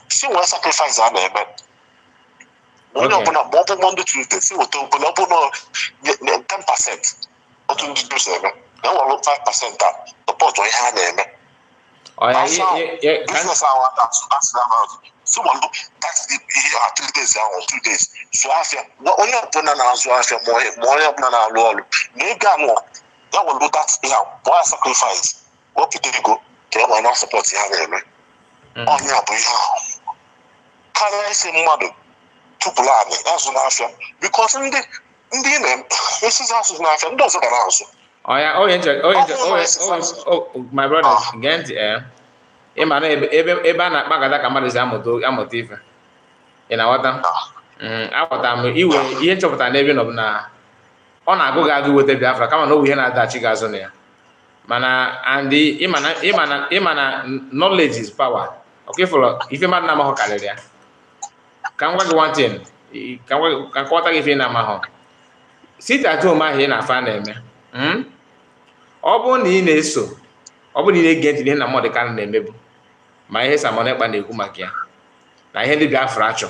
See what sacrifice are there, man. Only abona Monday Tuesday. See what abona 10%. What do you do, sir? Now I look 5% that support what you have there, man. Oh yeah. Business hour that's so one look that's the 3 days or 2 days. So I feel what only abona na so I feel more abona na lo. Nega no. That will look that yeah. Why sacrifice? What people go? They will not support you have there, man. Only abona. Can I say mother? To plan that's what I feel because in the this is also not fair. Doesn't answer. Oh yeah, oh, my brother, Gent, Emma, Ebana, Magada, Kamadazamoto, Amotiva. In our time, our time, you were each of the navy of Na. On a go argue with the Biafra, come on, we had that chigazonia. Mana and the Imana knowledge is power. Okay, for if you man Namaho Calaria. Can work one thing, can quarter if in Namaho. Sit at home, I hear na fan them. Ọ bụ na ị na-eso ọ bụ na ị na-ege ntị na mmadụ ka na-emebu ma ihe Samon Ekpa na-ekwu maka ya na ihe ndị Biafra achọ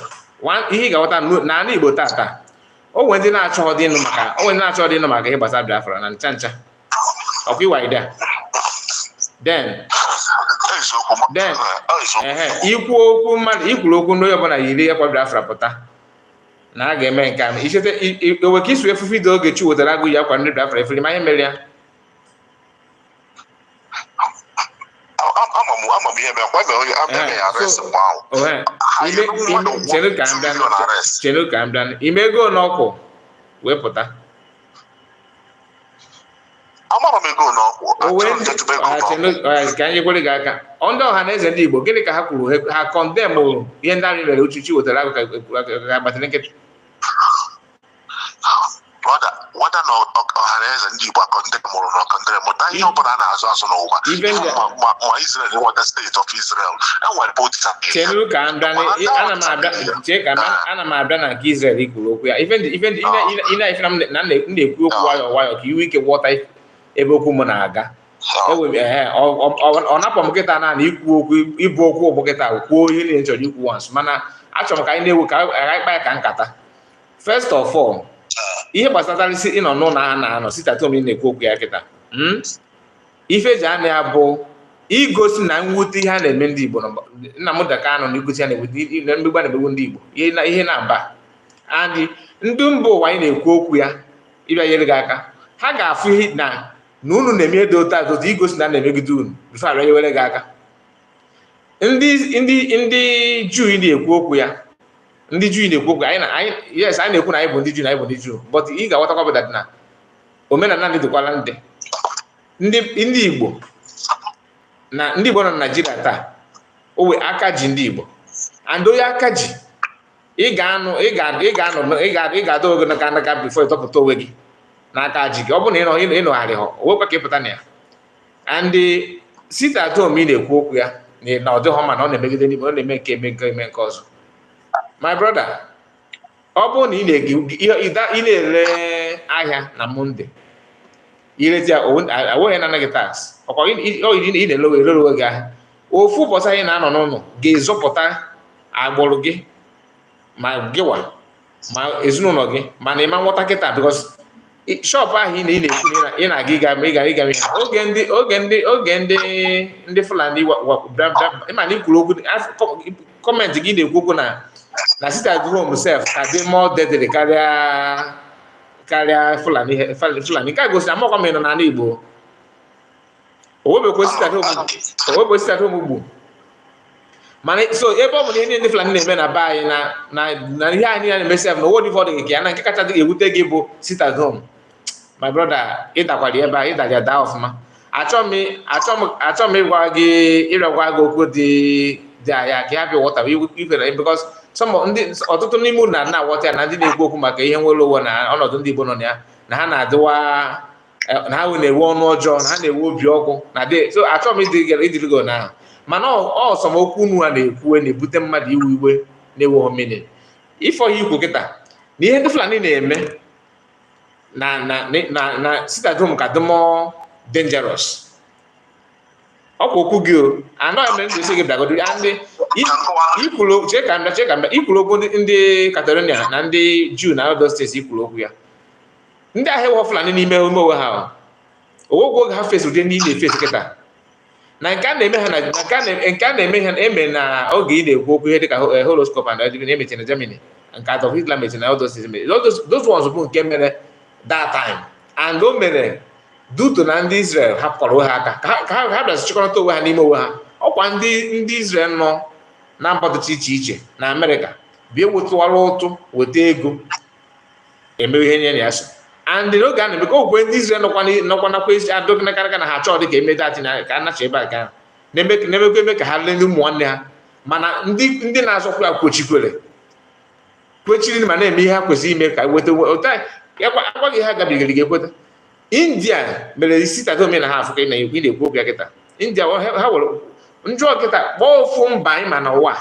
ihe ị ga-aghọta na ala Igbo tata o nwere ndị na-achọ dị ịnụ maka ihe gbasara Biafra na ncha ọkwa ịwa ide then ikwuru okwu n'onye ọbụla yiri ya kwa Biafra pụta na a ga-eme nke a ichete ewe ka isu efufe ide Ogechi wetara agụ ya kwa ndị Biafra efere ma ihe mere ya chenu ka m bịa imego n'ọkụ wee pụta ka anyị kwere gị aka ndị ọha na eze ndị Igbo gịnị ka ha kwuru ha kọndem ihe ndị anyị mere uchichi wetara agụ ka agbatịrị nkịtị whether no ọhaneze ndị Igbo akọndemụrụ na ọkọndemụ na ihe ọbụla na-azụ azụ n'ụwa ma Israel nweta steeti of Israel enwere ana m abịa na nke Israel ikwuru okwu ya na-ekwu okwu nwayọọ ka iwe ike ghọta ebe okwu m na-aga ọ napụ m kịta na ikwu okwu ịbụ okwu ụgbọ kịta kwuo ihe niile chọrọ ikwu once mana achọrọ m ka anyị na-ewu ka agha ịkpa ya ka nkata first of all ihe gbasatara isi ịnọ n'ụlọ ha na-anọ sitatom ị na-ekwu okwu ya kịta ife ji anya ya bụ igosi na mwute ihe a na-eme ndị Igbo nna m daka anọ na igosi ya na mmegbu na-emegbu ndị Igbo ihe na-aba and ndị mba ụwa anyị na-ekwu okwu ya ịbịa nyere gị aka ha ga-afụ ihe na unu na-eme ihe dị otu atụtụ igosi na na-emegide unu bifo abịa nyewere gị aka ndị Juu na-ekwu okwu ya ndị Juu na-ekwu okwu anyị na-ekwu na anyị bụ ndị Juu na anyị bụ ndị Juu but ị ga-aghọtakwa bụ na omenala ndị dịkwala ndị Igbo na ndị Igbo nọ na Naịjirịa taa owe aka ji ndị Igbo and onye aka ji ị ga-adọ ogo n'aka bifo ịtọpụta onwe gị n'aka ji gị ọ bụrụ na ịnọgharị ha owekwa ka ịpụta na ya and site at home ị na-ekwu okwu ya na ọ dịghị mma na ọ na-emegide n'Igbo, ọ na-eme nke eme nke ọzọ. My brother, ọ bụrụ na ị na-ere ahịa na Mọnde, ireti ya awụghị na anaghị tax, ọkwa ị na-ere onwe gị ahịa, ofu ụbọchị anyị na-anọ n'ụlọ ga-ezọpụta agbụrụ gị ma gịwa ma ezinụlọ gị mana ịma nwọta kịta because shọpụ ahụ ị na-ekwu ị na-aga oge ndị Fulani ịma na ikwuru okwu kọmentị gị na-ekwu okwu na sita Rome sef ka dị more deadly karịa Fulani. Nke a gosiri amakwa m nọ n'ala Igbo owebekwe sita Rome ugbu mana so ebe ọ bụ na ihe ndị Fulani na-eme na be anyị na ihe anyị na-eme sef na owo dị fọdụ gị ka ya na nke kacha ewute gị bụ sita Rome. My brother, ịdakwara ebe a ịdaja daa ọfụma. Achọ m ịgwa gị ịrịọgwa gị okwu dị anya ka ya bịa ghọta ifere because ọtụtụ n'ime unu na-aghọta ya na ndị na-ekwu okwu maka ihe nwere ụwa na ọnọdụ ndị Igbo nọ na ya na ha na-adịwa na ha na-ewe ọnụ ọjọọ na ha na-ewe obi ọkụ na so achọ m idirigo na ahụ mana ọsọmokwu unu a na-ekwu na-ebute mmadụ iwe iwe na-ewe hominin ifọ ya ikwu kịta na ihe ndị Fulani na-eme na sita Rome ka dị more dangerous. Ọkwa okwu gị o anọghị mere ndị esi gị bịagodo ndị ikwuru okwu ndị Catalonia na ndị Jew na other states ikwuru okwu ya ndị ahịa ewe Fulani n'ime ime onwe ha owogwo oge ha fesi ụdị ndị na-efesi kịta na nke a na-eme ha nke a na-eme ha eme na oge ị na-ekwu okwu ihe dịka horoscope and emechi na Germany nke Adolf Hitler mechi na other states those ones bụ nke mere that time and o mere duto na ndị Israel hapụkwara ha aka ka ha bịa chịkọrọta onwe ha n'ime onwe ha. Ọkwa ndị Israel nọ na mba dị iche iche na Amerịka bịa wetụwara ụtụ weta ego eme ihe nye ya so and n'oge a na-eme ka ogwe ndị Israel nọkwa nakwa ezi adọgị na karịa na ha chọọ dị ka eme datị ka a nacha ebe a ka na-emekwa eme ka ha lee ndị ụmụ nwanne ha mana ndị na-azọkwa ya kwechiri ma na-eme ihe ha kwesịrị ime ka weta agwaghị ha gabigara gị ekweta. India mere sita Rome na ha Afrịka ị na-ekwu okwu ya kịta. India ha were njọ kịta kpọọ ofu mba anyị ma n'ụwa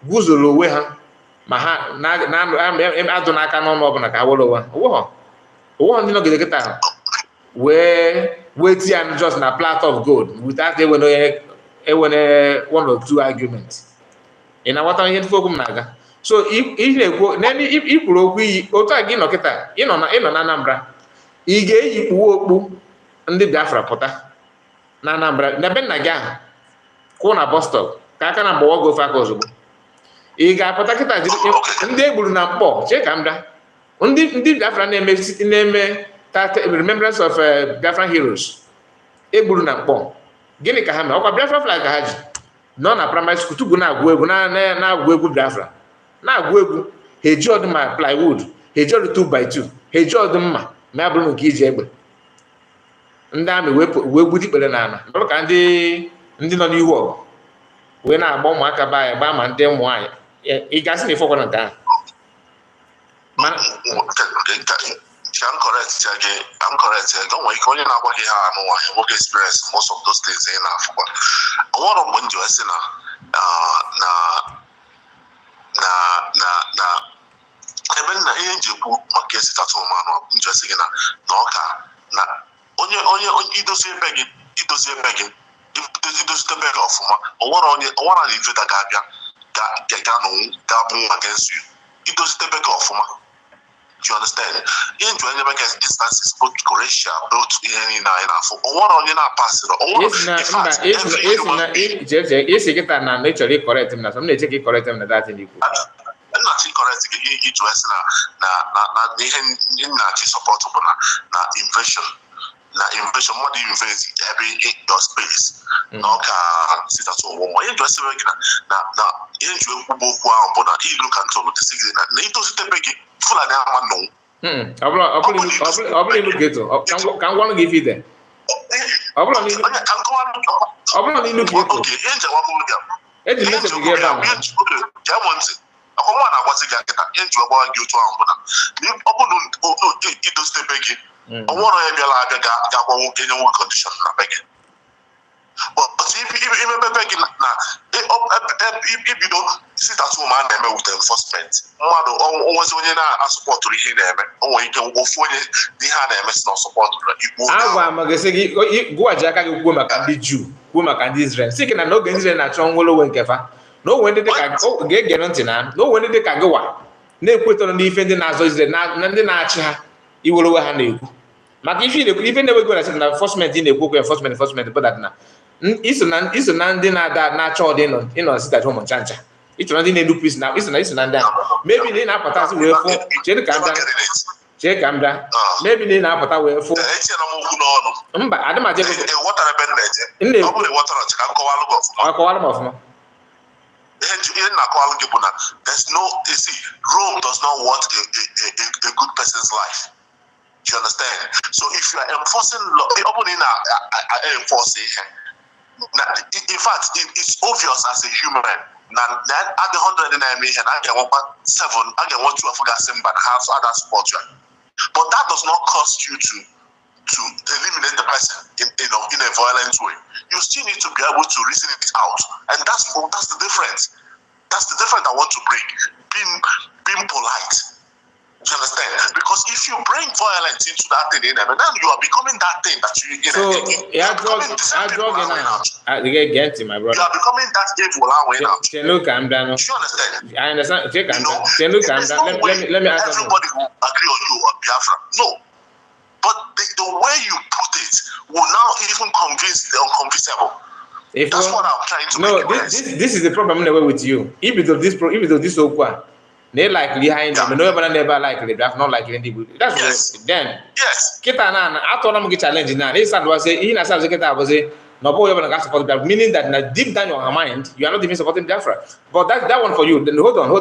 guzoro onwe ha ma ha adụ n'aka n'ọnụ ọbụla ka ha were onwe ndị nọgide kịta wee tie ya just na platter of gold without ewere one or two arguments. Ị na-aghọta ihe okwu m na-aga so ị na-ekwu ikwuru okwu iyi otu a gị nọ kịta ịnọ na Anambra ị ga-eyikpuwe okpu ndị Biafra pụta na Anambra na be nna gị ahụ kwụ na bus stop ka aka na mgbawa ofe aka ozugbo ị ga-apụta kịta ndị egburu na Mkpọ chee ka m bịa ndị Biafra na-eme remembrance of Biafran heroes egburu na Mkpọ gịnị ka ha mee ọkwa Biafra flag ka ha ji nọ na primary school tupu na-agụ egwu na-agụ egwu Biafra na-agụ egwu ha eji ọdụ ma plywood ha eji ọdụ 2x2 ha eji ọdụ mma ma bụrụ nke iji egbe ndị amị wee gbudo ikpere n'ala bụrụ ka ndị nọ n'ihu ọgụ wee na-agba ụmụaka be anyị gbaa ma ndị ụmụ nwaanyị ị gasị na ifọkwara nke ahụ I'm correct. Don't worry, onye na-agwa gị ha anụ nwaanyị nwoke experience most of those things ị na-afụkwa. Ọnwụrụ mgbe m ji wee sị na ebe nna ihe njikwu maka esi tatu ụmanụ njọsi gị na ọka na onye idozi ebe gị ọfụma ọnwara na iveta ga-abịa ga-abụ nwa gị nsu idozite ebe gị ọfụma. Do you understand? In to any instances, both Croatia, both in enough. Or only not pass it. Yes, you get an naturally correct him. Some nature correct him that in the book. I'm not correct. You to us now, in Nazi support na invasion. Na invasion, what do you invade every your space? No can sit at home. You just na in to both one, but you look and talk the city. Na need to step back. Fulani ama no. Ọbụla ilu geto ka m gwanụ gị ife ide ọbụla n'ilu geto eji mmesebu gị ebe a akwụkwọ na-agwazi gị akịta ihe nji ọgbawa gị otu ahụ bụ na ọ bụrụ idozite be gị ọnwụrọ ya bịala abịa ga-agbanwe enye nwe kọndishọn na be gị But if you know, sit at home and with enforcement, always when you are support to him, or you can go for the hand and not support. Go a jack and be Jew, woman and Israel. Seeking and no Israel at John Willow and Kefa. No when they can get on Tina, no when they can go. They put on the defending as is the Nandina, you will hand. But if you even never go as an enforcement in the book, enforcement, but that now. It's an Andina that natural dinner, sit at home on Chancha. It's not in a new piece now, it's an Island. Maybe they not pass away for check Camda. Maybe they not pass away for. But I don't imagine what I in the water of there's no, you see, Rome does not want a good person's life. Do you understand? So if you are enforcing law, in fact, it's obvious as a human. Now, that at the 109 million, I get 1.7, I get 1.2 of gas and half other support you. But that does not cause you to eliminate the person in a violent way. You still need to be able to reason it out, and that's the difference. That's the difference I want to bring. Being polite. Do you understand? Because if you bring violence into that thing, then you are becoming that thing that you get. So yeah, get my brother. You are becoming that evil way out. Look, I'm done. Do you understand? I understand. Look, I'm done. Let me ask you. Everybody will agree on you on Biafra. No. But the way you put it will now even convince the unconvincible. That's what I'm trying to make. This is the problem with you. If it is so quiet. They like behind them, no one never like the draft, not like any. That's yes. Then. Yes. Kita na ato na mgi challenge na. They said was say, ina said kita was say, no boy ever gonna support Biafra, meaning that deep down in your mind, you are not even supporting Biafra. But that one for you. Then hold on. Why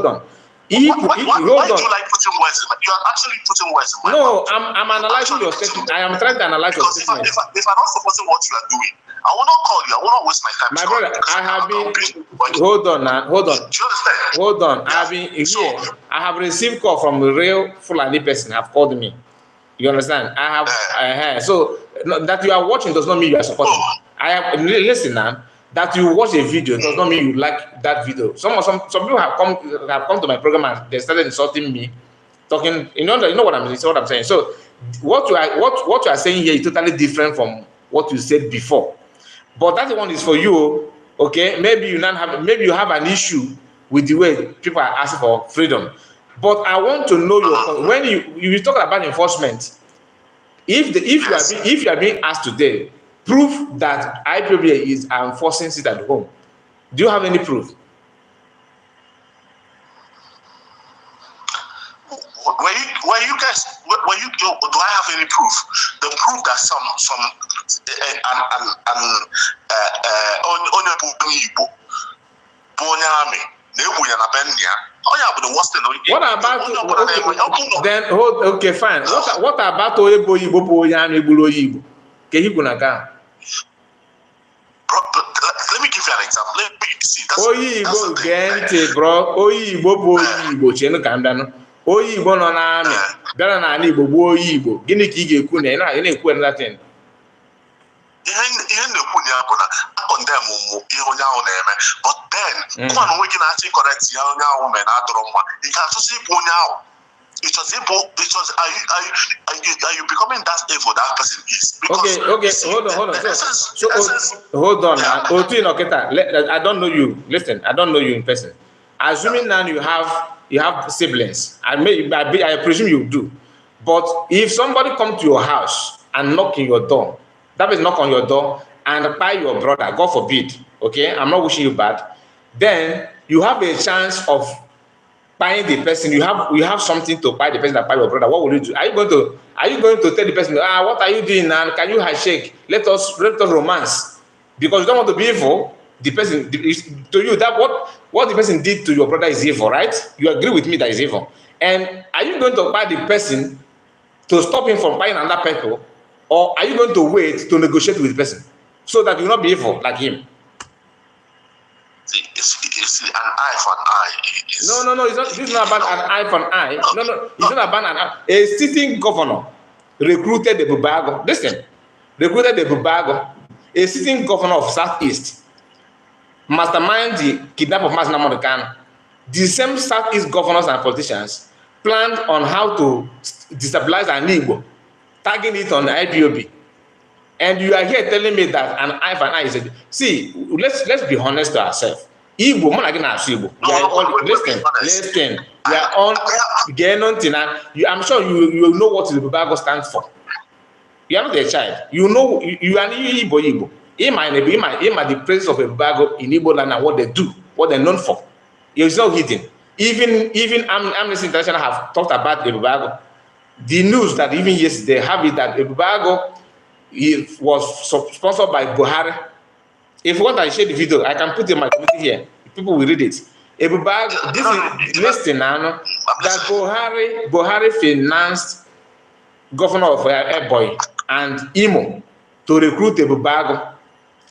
do you like putting words in my? You are actually putting words in my mouth. No, I'm analyzing your statement. I am trying to analyze your statement. If I'm not supporting what you are doing, I will not call you. I will not waste my time. My brother, I have been. Hold on. Do you understand? Hold on. I have been here. I have received call from a real Fulani person. Have called me. You understand? I have. So that you are watching does not mean you are supporting. I have listen now. That you watch a video does not mean you like that video. Some people have come to my program and they started insulting me, talking. You know what I'm saying. So what you are saying here is totally different from what you said before. But that one is for you, okay? Maybe you have an issue with the way people are asking for freedom. But I want to know when you talk about enforcement. If you are being asked today, prove that IPOB is enforcing sit at home. Do you have any proof? Do I have any proof? The proof that some okay, fine. What about Igbo? Let me give you an example. Let me see. Igbo nọ n'amị bịara n'ala Igbo gbuo onye Igbo, gịnị ka ị ga-ekwu na ị na-ekwu nothing? Ihe na-ekwu ya bụ na akọndem ihe onye ahụ na-eme, but then kwa na onwe gị na-achị correct ya onye ahụ mee na-adọrọ mma, ị ga-achọsi ịbụ onye ahụ. Are you becoming that evil that person is? Okay, hold on. I don't know you. Listen, I don't know you in person. Assuming now you have siblings, I presume you do. But if somebody come to your house and knock on your door, that is knock on your door and buy your brother, God forbid, okay? I'm not wishing you bad. Then you have a chance of buying the person. You have something to buy the person that buy your brother. What will you do? Are you going to tell the person, what are you doing now? Can you handshake? Let us romance? Because you don't want to be evil. The person to you that what the person did to your brother is evil, right? You agree with me that is evil. And are you going to buy the person to stop him from buying another people, or are you going to wait to negotiate with the person so that you will not be evil like him? It's an eye for an eye. No. It's not about an eye for an eye. No. It's not about an eye. A sitting governor recruited the Bubago. Listen, recruited the Bubago. a sitting governor of Southeast, mastermind the kidnap of Mazi Nnamdi Kanu. The same Southeast governors and politicians planned on how to destabilize an Igbo, tagging it on IPOB. And you are here telling me that an eye for an eye is a... See, let's be honest to ourselves. Igbo, man, again, Igbo. Listen. We are on I'm sure you know what the Bible stands for. You are not a child. You know you are Igbo. Ima the presence of a Bible in Igbo land and what they do, what they're known for. It's not hidden. Even Amnesty International have talked about the Bible. The news that even yesterday have it that the Bible was sponsored by Buhari. If you want to share the video, I can put it in my committee here. People will read it. This is listing now that Buhari financed governor of Ebonyi and Imo to recruit Ebubago.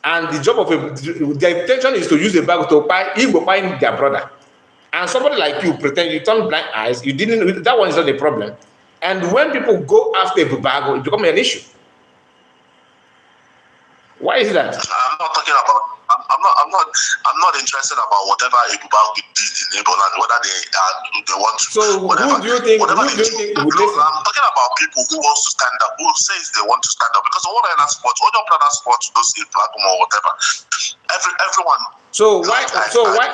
And the job of the intention is to use the bag to buy Igbo buying their brother. And somebody like you pretend you turn blind eyes, you didn't, that one is not the problem. And when people go after Ebubago, it becomes an issue. Why is that? I'm not talking about. I'm not interested about whatever Ebubago did in Igbo land, whether they want to. So whatever, who do you think? Who do you think would listen? I'm talking about people who wants to stand up, who says they want to stand up. Because all I support, all your brother support those platform or whatever. Everyone. So why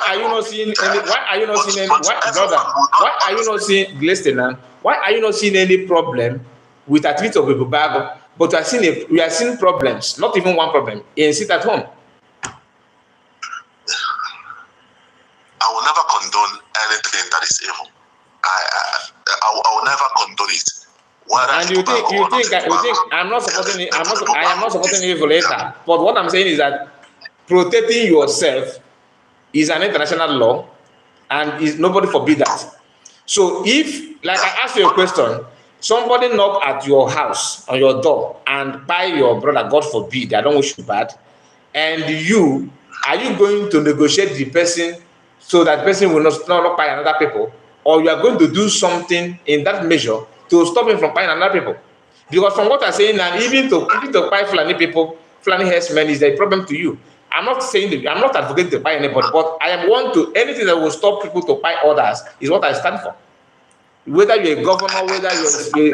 are you not seeing any? Why are you not seeing any? Brother, why are you not seeing? Listen, why are you not seeing any problem with a tweet of Ebubago? But we are seeing problems, not even one problem, in sit at home. I will never condone anything that is evil. I will never condone it. And you think I'm not supporting it? I am not supporting evil either. But what I'm saying is that protecting yourself is an international law, and nobody forbid that. So if, like I asked you a question, somebody knock at your house, on your door, and buy your brother, God forbid, I don't wish you bad, and are you going to negotiate the person so that person will not buy another people, or you are going to do something in that measure to stop him from buying another people? Because from what I'm saying, and even to buy Fulani people, Fulani herdsmen is a problem to you. I'm not saying that, I'm not advocating to buy anybody, but I am one to anything that will stop people to buy others is what I stand for. Whether you're a governor, whether you're okay.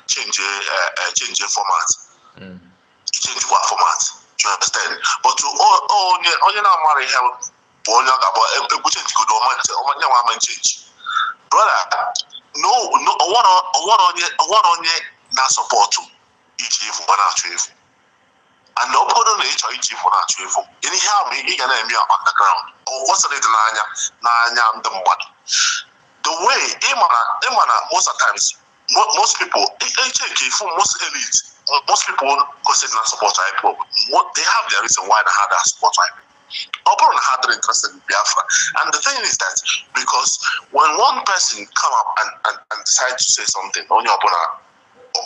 Change format. Change what format? Do you understand? But to onye na amara ihe bụ onye ọ ga-abụ egwu change go do change. Brother, no onye na support iji ifu na achọ ifu. And no put on each for that travel. In how me you gonna be on the ground. Or what's it the the way most of the times most people most elite, most people consider not support IPO. They have their reason why they have that support IPO. Open had they're interested in Biafra. And the thing is that because when one person come up and decide to say something on your opponent,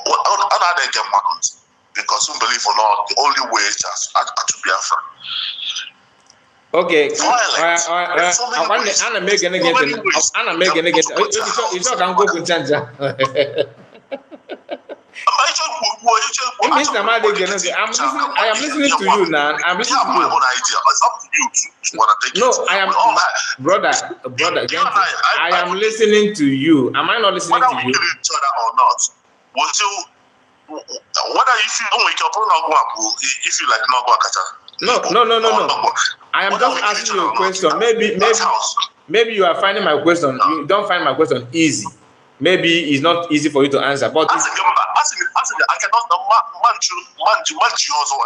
other get mad. Because we believe or not, the only way is to Biafra. Okay. Anna Megan again. It's not going to go change. I am listening to you now. I'm listening to you. It's up to you to want to take it. No, I am, brother. I am listening to you. Am I not listening to you? Whether we kill each other or not, we'll still. Whether if you don't wake up or not go up, if you like not go kacha. No. I am just asking you a question. Maybe you are finding my question. You don't find my question easy. Maybe it's not easy for you to answer. But I cannot man also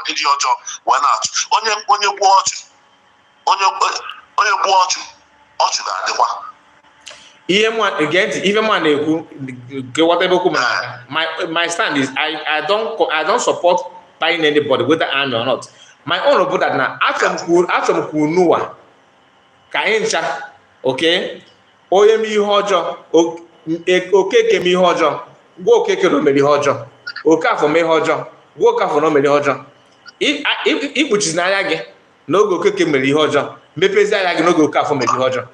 in your job. Why not? Onye watch that even my stand is I don't support buying anybody, whether army or not. My own about that now. Atom kunua kaincha, okay? Oyemi hojo, okay mi hojo, go okay no meri hojo, oka for me hojo, go oka for no meri hojo. If which is na yage, no go okay meri hojo, mepezi yage no go oka for meri hojo.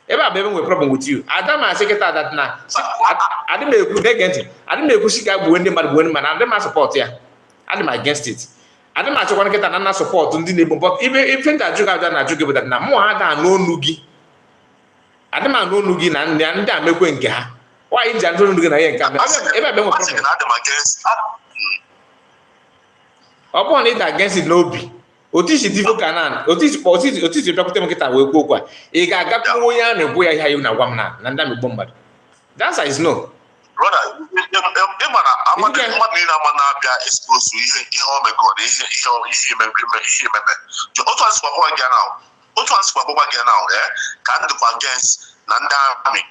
ebe a bụ ebe nwere problem with you. Ada ma asị kịta that na adị m ekwu dege ntị adị m ekwu si ka gbuo ndị mmadụ mana adị m support ya. Adị m against it. Adị m achọkwana kịta na support ndị na-egbu but ife ndị ajụ ga na-ajụ gị bụ that na mụ ha ga anụ onu gị. Adị m anụ onu gị na ndị a mekwe nke ha. Why ji anụ onu gị na ihe nke a ebe a bụ nwere problem. Ọ bụrụ na ị da against it n'obi otisi divo kanan otisi bịakwute m nkịta wee kwuo okwu a ị ga-agakwuru onye a na-egbu ya ihe iwu na-agwa m na ndị amịgbo mmadụ. The answer is no. Brother, mmadụ niile ama na-abịa expose ihe o megoro ihe emebe otu asịkwa gbagwa gị now ka ndịkwa against na ndị amị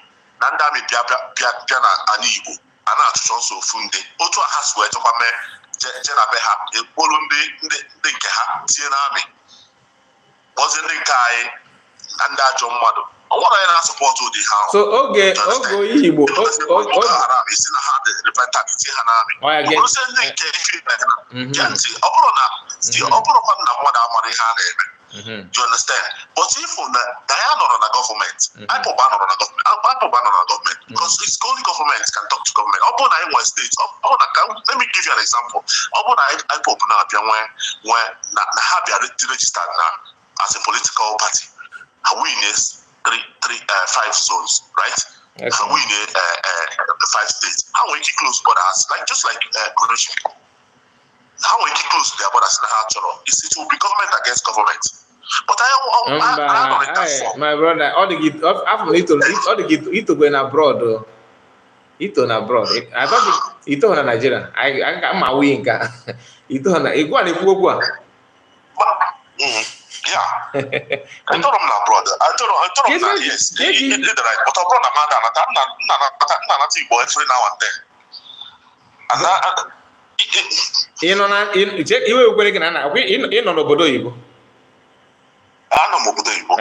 bịa na ala Igbo a na-achụchọ nso ofu ndị otu a ha si wee chekwa mee je na be ha ekpolu ndị nke ha tie n'amị ozi ndị nke anyị na ndị ajọ mmadụ ọ nwere onye na-asọpọtụ ụdị ha so oge Igbo isi na ha repentant tie ha n'amị ozi ndị nke ntị ọ bụrụkwa na mmadụ amara ihe a na-eme. Do you understand? But if ya nọrọ na gọọmenti IPOB nọrọ na gọọmenti because it's only government can talk to government. Ọ bụrụ na anyị nwere steeti let me give you an example. Ọ bụrụ na IPOB na-abịa nwee na ha bịa registered na as a political party ha win 5 zones, right? Ha win 5 states. Ha nwere ike close borders just like corruption. Ha nwere ike close their borders na ha chọrọ. It will be government against government. But my brother, all the ito go na abroad. Ito na abroad. I thought ito na Nigeria. I'm a win ka. Ito na igwa na ekwu okwu a. Yeah. I told him abroad. I told him that yes. He did right. But abroad na mada na Igbo every now and then. And iwe ukwere gị na ịnọ n'obodo Igbo. Anọ m obodo Igbo.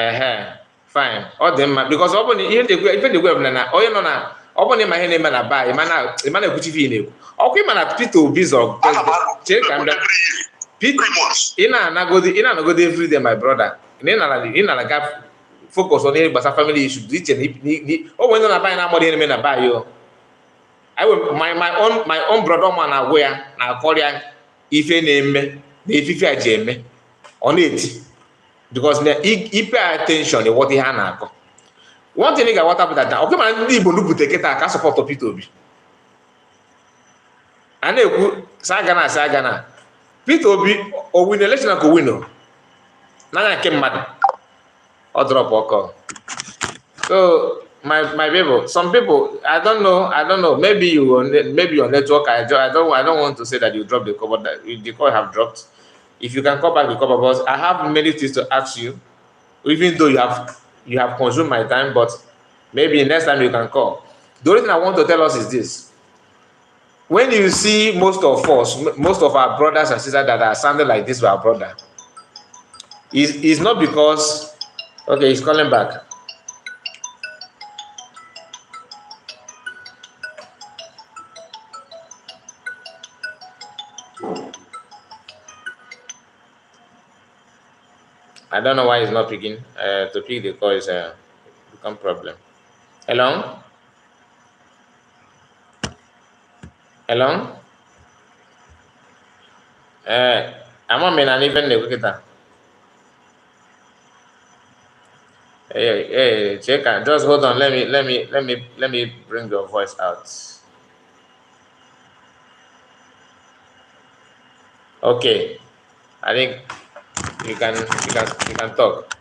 Fine. Ọ dị mma because ọ bụ na ihe ndị egwu na onye nọ na ọ bụ na ịma ihe na-eme na baa ịma na-ekwuchi fi na-ekwu. Ọkwa ịma na Peter Obi zọ chere ka m ị na-anagodi every day my brother. Ị na-aga focus on ihe gbasara family issues iche o nwere na baa na-amụrụ ihe na-eme na baa yo. My own brother ma na-agwụ ya na-akọrọ ya ife na-eme na efife a ji eme ọ na-eti because na ipe attention what ihe a na-akọ. One thing ị ga-aghọta bụ that ọkụ ma ndị Igbo nupụta kịta ka support Peter Obi a na-ekwu sagana Peter Obi o win election ka o win n'anya nke mmadụ ọ drop ọkọ. So my people, some people, I don't know. Maybe your network. I don't want to say that you dropped the call, but the call have dropped. If you can call back the call, because I have many things to ask you, even though you have consumed my time, but maybe next time you can call. The only thing I want to tell us is this: when you see most of our brothers and sisters that are sounding like this, our brother, is not because okay, he's calling back. I don't know why it's not picking. To pick the call is become problem. Hello? I'm on an even the Hey, check out. Just hold on. Let me bring your voice out. Okay. I think you can talk.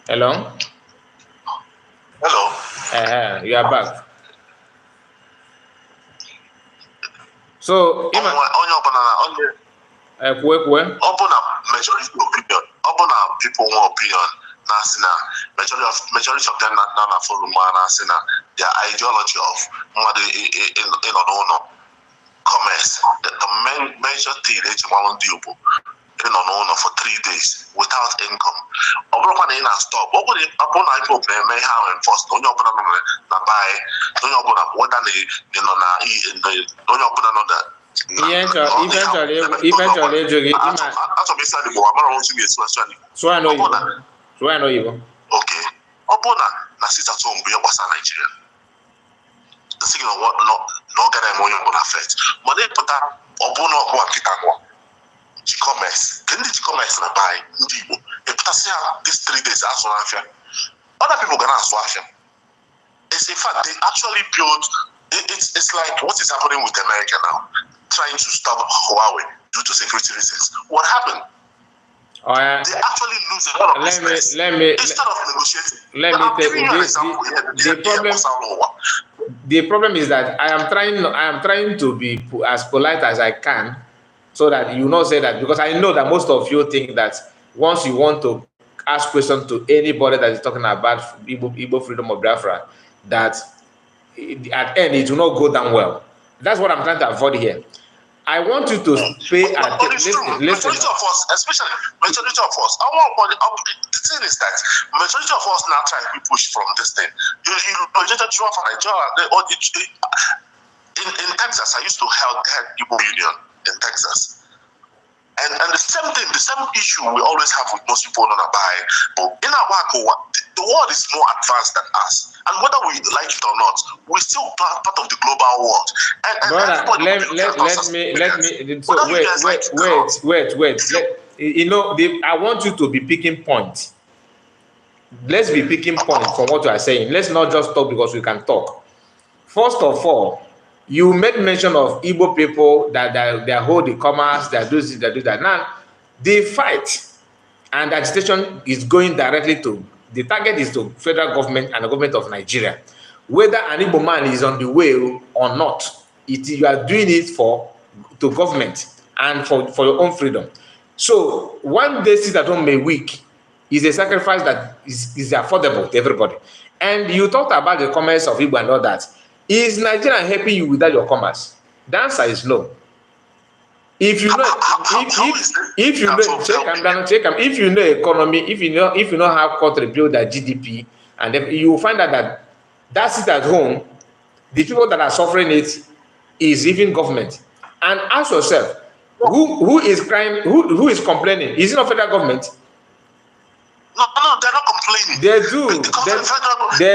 Hello? Hello. You are back. So, majority opinion. People want opinion. Majority of them not follow their ideology of commerce. The main major thing is for 3 days without income. Stop. What would people may have enforced? Don't you open na buy? Don't you open up what eventually, so I know you. Obona na sit at home be Nigeria. The thing of what no get them on your effect. But they put that Obona or Kitagwa. G-commerce. Can the G-commerce na buy Igbo? If these 3 days as one other people gonna answer. It's in fact they actually built. It's like what is happening with America now, trying to stop Huawei due to security reasons. What happened? Oh, yeah. They actually lose a lot of business instead of negotiating. Let me tell you the problem is that I am trying to be as polite as I can, so that you not say that, because I know that most of you think that once you want to ask questions to anybody that is talking about Igbo freedom of Biafra, that at end it will not go down well. That's what I'm trying to avoid here. I want you to pay attention. Listen. Majority of us, especially majority of us, the thing is that majority of us now try to be pushed from this thing. In Texas, I used to help Igbo Union in Texas. And the same thing, the same issue we always have with most people on our buy. But in our work, the world is more advanced than us. And whether we like it or not, we're still part of the global world. And brother, wait. I want you to be picking points. Let's be picking points from what you are saying. Let's not just talk because we can talk. First of all, you made mention of Igbo people that they hold the commerce, they do this, they do that. Now, the fight and agitation is going directly to, the target is to federal government and the government of Nigeria. Whether an Igbo man is on the way or not, you are doing it to government and for your own freedom. So, one day sit at home a week is a sacrifice that is affordable to everybody. And you talked about the commerce of Igbo and all that. Is Nigeria helping you without your commerce? The answer is no. If you know, if you know economy, if you know how country build their GDP, and then you will find out that sit at home, the people that are suffering it is even government. And ask yourself, who is crying? Who is complaining? Is it not federal government? No, they're not complaining. They do. They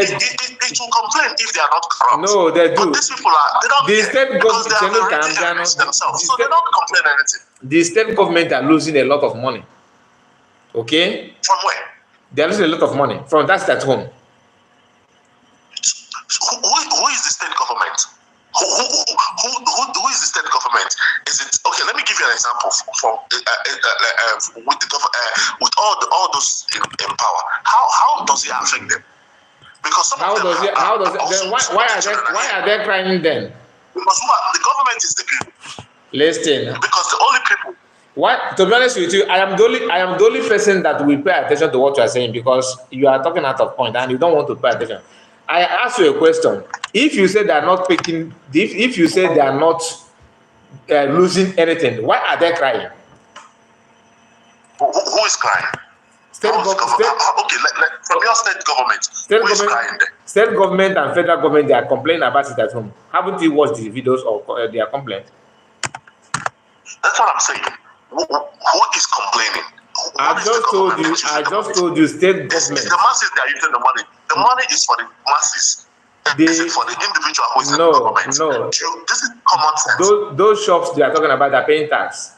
will complain if they are not corrupt. No, they do. But these people are, they don't the state because they have already themselves. So they don't complain anything. The state government are losing a lot of money. Okay? From where? They are losing a lot of money from that at home. Who is the state government? Who is the state government? Is it okay? Let me give you an example from with all those in power. How does it affect them? Because some of them then why are they crying then? Because the government is the people. Listen. Because the only people. What? To be honest with you, I am the only person that will pay attention to what you are saying, because you are talking out of point and you don't want to pay attention. I ask you a question. If you say they are not picking, if you say they are not losing anything, why are they crying? Who is crying? From your state government, who is crying there? State government and federal government, they are complaining about it at home. Haven't you watched the videos of their complaint? That's what I'm saying. Who is complaining? I just told you, state government. It's the masses that are using the money. The money is for the masses. Is it for the individual who is in the government? No. This is common sense. Those shops they are talking about are paying tax.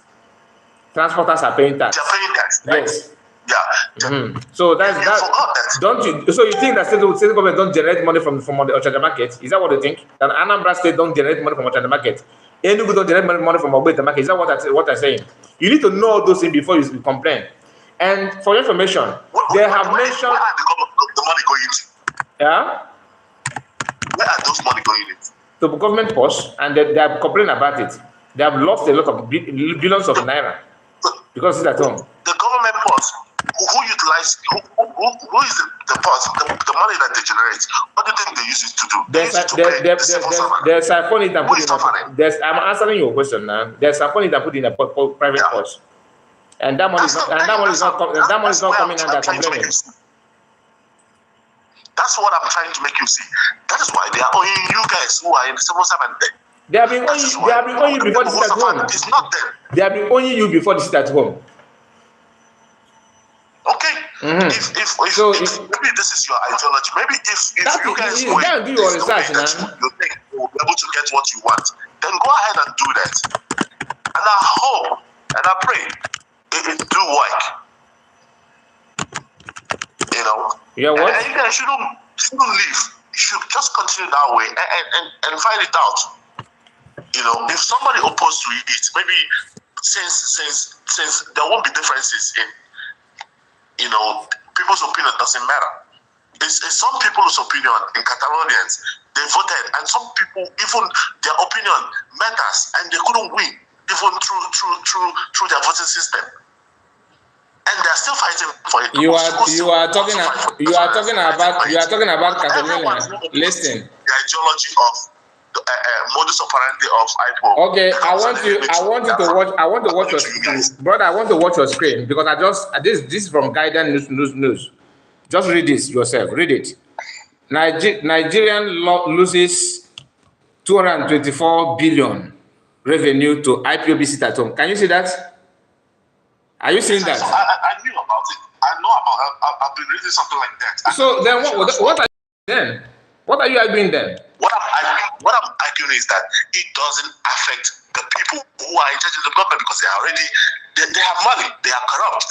Transporters are paying tax. They are paying tax. Yes. Yeah. Mm-hmm. So that's that. Don't you? So you think that state government don't generate money from the Ochanja market? Is that what you think? That Anambra State don't generate money from Ochanja market? Enugu don't generate money from Ogbete market? Is that what I'm saying? You need to know all those things before you complain. And for your information, they have mentioned. Where are the money going to? Yeah. Where are those money going into? To the government post, and they have complained about it. They have lost a lot of billions of naira because it's at home. The government post, who utilize, who is the post, the money that they generate? What do you think they use it to do? They siphon it and put it in. I'm answering your question now. They siphon it and put it in a private post, and that money is not coming under complaining. That's what I'm trying to make you see. That is why they are owing you guys who are in the civil servant there. They have been owing you before this at home. It's not them. They have been owing you before this at home. Okay. Maybe this is your ideology. Maybe if you guys do your research, man. You think you will be able to get what you want, then go ahead and do that. And I hope and I pray it do work. You know. Yeah, what? And you guys shouldn't leave. You should just continue that way and find it out. You know, if somebody opposed to it, maybe since there won't be differences in, you know, people's opinion doesn't matter. It's some people's opinion in Catalonians, they voted, and some people even their opinion matters, and they couldn't win even through their voting system, and they're still fighting for it. You are talking about Catalonia. Listen, the ideology of modus operandi of IPO. Okay, I want to watch your screen, brother. I want to watch your screen because this is from Guardian News. Just read this yourself. Read it. Nigerian loses 224 billion revenue to IPOB sit at home. Can you see that? Are you seeing that? I knew about it. I know about it. I've been reading something like that. So then what are you then? What are you arguing then? What I'm arguing is that it doesn't affect the people who are in charge of the government because they have money, they are corrupt,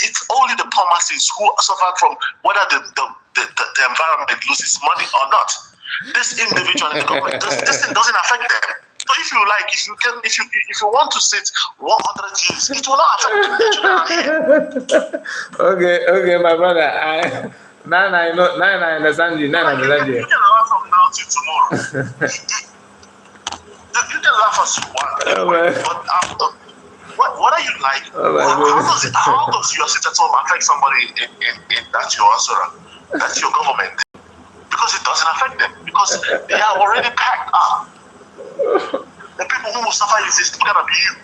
it's only the poor masses who suffer from whether the environment loses money or not. This individual in the government, this thing doesn't affect them. So if you want to sit 100 years, it will not affect you. Okay, my brother. Now I understand you. You can laugh from now till tomorrow. You can laugh as you want. But what are you like? How does your sit at home affect somebody in that your answer? That's your government. Because it doesn't affect them. Because they are already packed up. The people who will suffer is still gonna be you.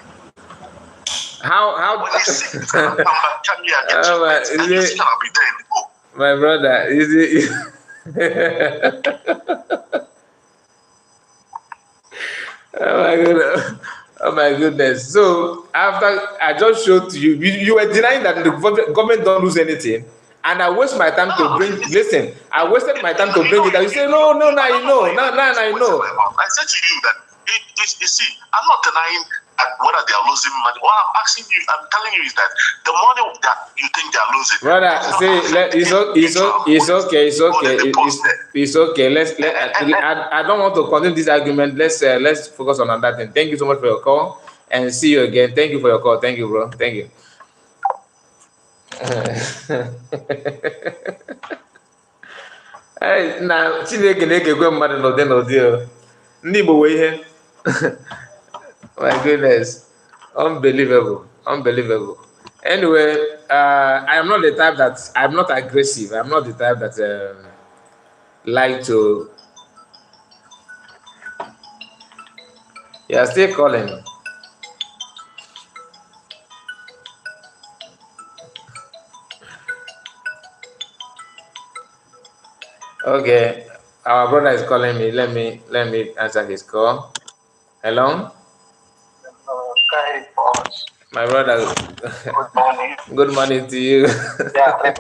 How when you sick, it's gonna come back, can you get treatment, and you're still gonna be there in the book. My brother, is it? Oh my goodness. So after I just showed to you, you were denying that the government don't lose anything. And I waste my time to bring, listen, I wasted my time to bring it up. You say, no, I know. I said to you that, you see, I'm not denying whether they are losing money. What I'm asking you, I'm telling you is that the money that you think they are losing. Brother, it's okay. I don't want to continue this argument. Let's focus on that thing. Thank you so much for your call and see you again. Thank you for your call. Thank you, bro. Thank you. Now, Chineke na-ekekwe mmadụ n'ụdị ndị Igbo wee ihe. My goodness, unbelievable. Anyway, I am not the type that I'm not aggressive. I'm not the type that like to. Yeah, still calling. Okay, our brother is calling me. Let me answer his call. Hello. Okay, boss. My brother. Good morning. Good morning to you. Yeah,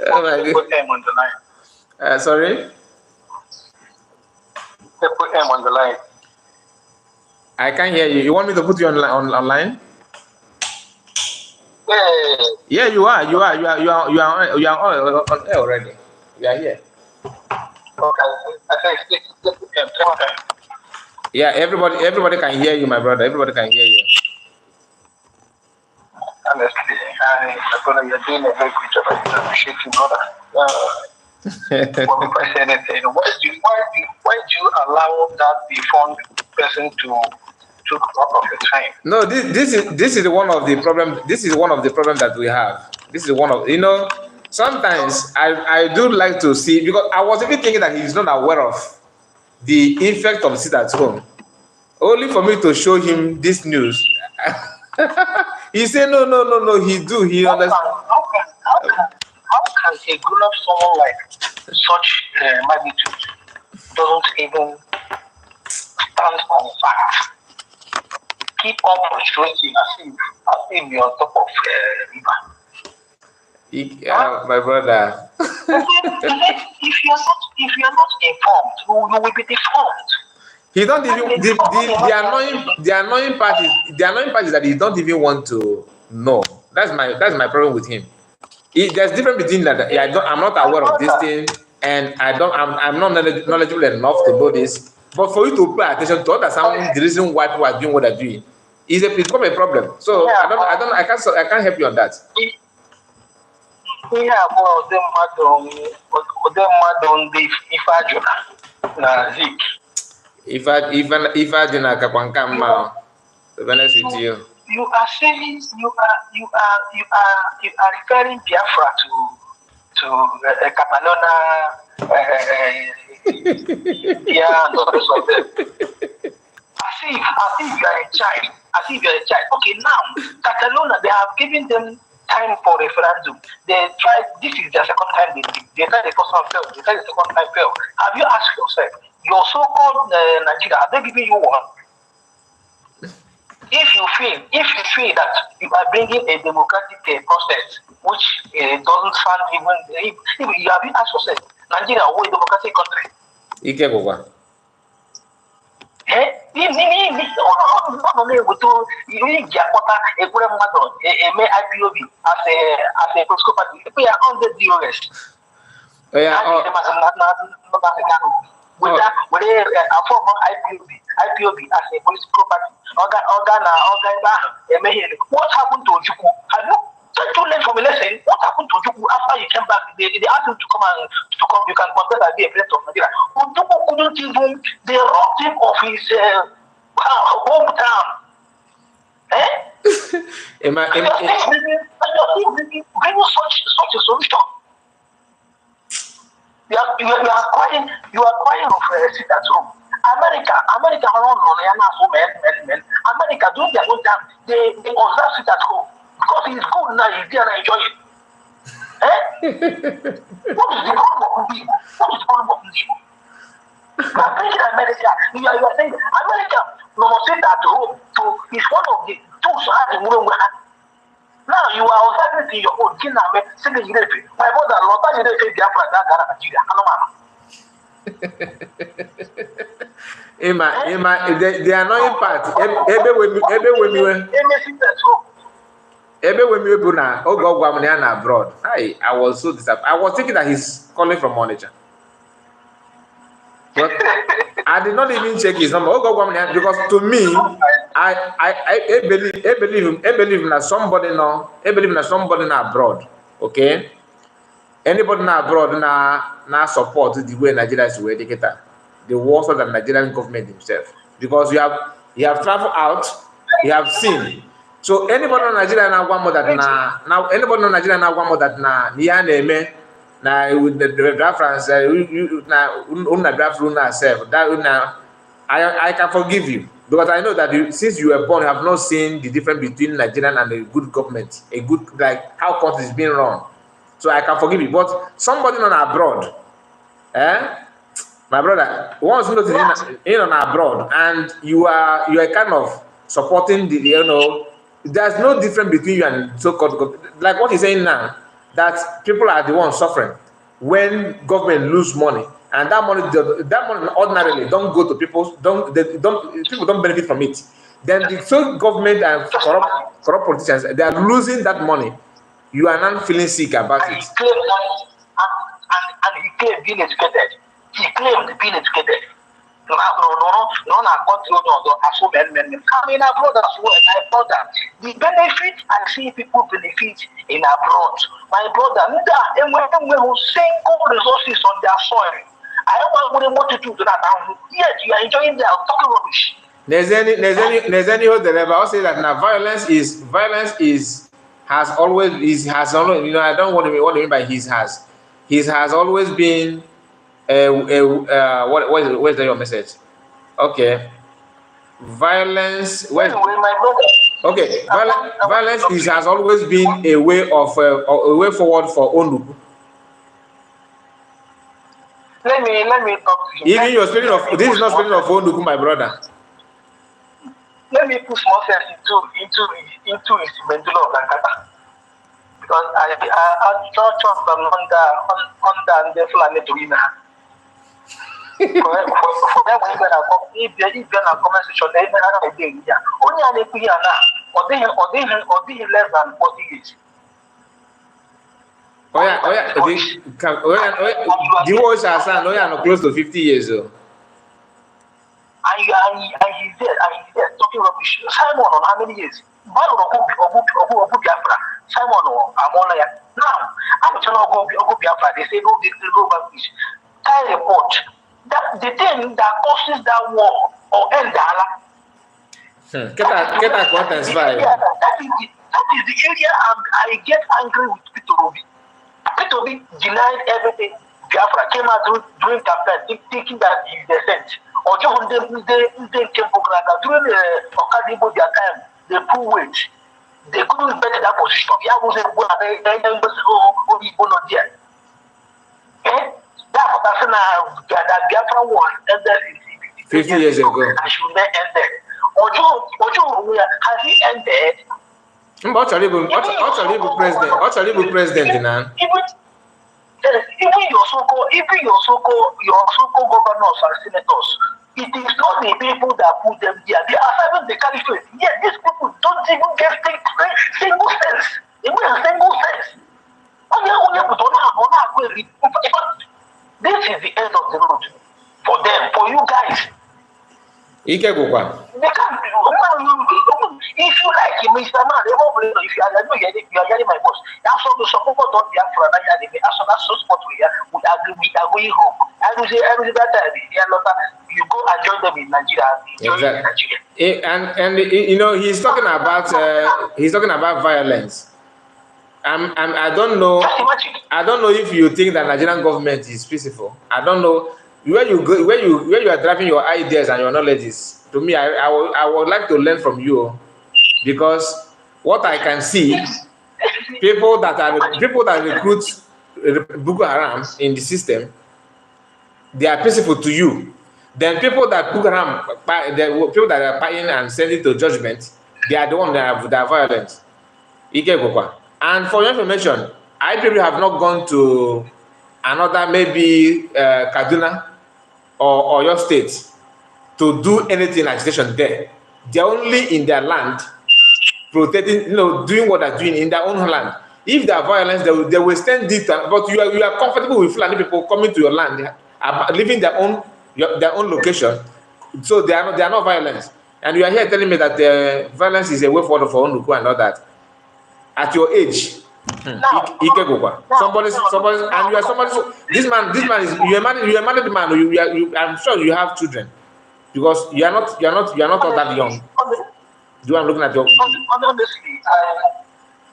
Oh my God. put M on the line. Sorry. They put M on the line. I can't hear you. You want me to put you online? Yeah. Yeah, you are on air already. You are here. Okay. I think they put M. Okay. Yeah, everybody can hear you, my brother. Everybody can hear you. Honestly, brother, you're doing a very good job. I appreciate you, brother. If I say anything, why do you allow that defunct person to took up of your time? No, this is one of the problem. This is one of the problems that we have. This is one of sometimes I do like to see, because I was even thinking that he's not aware of the effect of sit at home. Only for me to show him this news. He said, no, he understands. How can a grown-up someone like such magnitude doesn't even stand on fact? Keep on portraying as if you're on top of river. My brother. If you're not informed, you will be deformed. He don't even the annoying part is that he don't even want to know. That's my problem with him. There's difference between that. Yeah, I'm not aware of this thing, and I'm not knowledgeable enough to know this. But for you to pay attention to understand the reason why people are doing what they're doing, it's become a problem. So I can't help you on that. Yeah, well, them madam, the Ifajuna, na Zik. If I didn't to be honest with you. You are saying you are referring Biafra to Catalonia, yeah, and the rest of them. As if you are a child. Okay, now Catalonia, they have given them time for referendum. They tried. This is their second time. They tried the first one failed. They tried the second time failed. Have you asked yourself, your so-called Nigeria, are they giving you one? If you feel that you are bringing a democratic process which doesn't sound even, if you have asked yourself, Nigeria, what a democratic country? IPOB as a political party. We are on the DOS. With a former IPOB as a political party. What happened to Ojukwu? Have you too late for me lesson? What happened to Ojukwu after you came back? They asked him to come. You can contest and be a president of Nigeria. Ojukwu couldn't even. They robbed him of his hometown. Bringing such a solution. You are crying of a seat at home. America America doing their own time. They observe it at home because it's good now. You can enjoy it. What is the problem of people? What is the problem of people? You are bringing America. You are saying America must sit at home. So it's one of the tools to have the woman we have. Now you are observing in your own. My brother, Lord, the annoying part, when we were abroad, I was so disappointed. I was thinking that he's calling from Onitsha. But I did not even check his number. Because to me, I believe that somebody now abroad. Okay, anybody now abroad now support the way Nigeria is educated, the worse than the Nigerian government himself. Because you have traveled out, you have seen. So anybody in Nigeria now one more that now anybody in Nigeria now one more that now with the reference I can forgive you because I know that since you were born, you have not seen the difference between Nigerian and a good government, a good like how country is being run. So I can forgive you. But somebody on abroad, my brother, once you know in on abroad, and you are kind of supporting the there's no difference between you and so-called like what he's saying now. That people are the ones suffering when government lose money, and that money ordinarily don't go to people. People don't benefit from it. Then the so government and corrupt politicians, they are losing that money. You are not feeling sick about it. And he claimed being educated. He claimed being educated. No, my brother, the benefit I see people benefit in abroad. My brother, single resources on their soil. I don't want to do that. Yet you are enjoying their talking rubbish. There's any hope that I say that now violence has always I don't want to mean by his has always been where's your message? Okay. Violence. Okay. Violence has always been a way forward for Onuku. Let me talk to you. Even you're speaking of this is not speaking of Onuku, my brother. Let me put small sense into his medulla oblongata. because I church from under the flag to win. For them, if they're a comment section, they never have a day. Only an equity or they less than 40 years. The watch has no close to 50 years old. And he's there, talking rubbish. Simon on how many years? Obu Biafra. Simon on Amonaya. Now, I'm telling Obu Biafra, they say go back. Tie report. That the thing that causes that war or end Get that content file. That is the area I get angry with Peter Obi. Peter Obi denied everything. Biafra came out during campaign thinking that he's the saint. Or just during the Okadibo their time, they pull weight. They couldn't bet that position. Yeah, was a that Biafra was ended 50 years ago. I should not ended. Ojo, has he ended? What shall he be president now? Even your so-called governors and senators, it is not the people that put them there. They are serving the caliphate. Yeah, these people don't even get single sense. They make a single sense. This is the end of the road for them, for you guys. They can't do if you like him, Mr. Man, they won't blame if you are hearing my voice. That's all the support of Biafra. That's so spot we are going home. I will say every time you go and join them in Nigeria. Exactly. And you know he's talking about violence. I don't know. I don't know if you think that Nigerian government is peaceful. I don't know where you are driving your ideas and your knowledges. To me, I would like to learn from you, because what I can see, people that recruit Boko Haram in the system, they are peaceful to you. Then people that Boko Haram, the people that are buying and sending to judgment, they are the ones that are violent. And for your information, I probably have not gone to another, maybe Kaduna or your state to do anything agitation there. They're only in their land, protecting, doing what they're doing in their own land. If there are violence, they will stand it. But you are comfortable with Fulani people coming to your land, leaving their own location, so they are not violence. And you are here telling me that violence is a way forward for Onuku and all that. At your age, somebody, and you are somebody. This man is you are married man. I'm sure you have children, because you are not all that young. Do I'm looking at your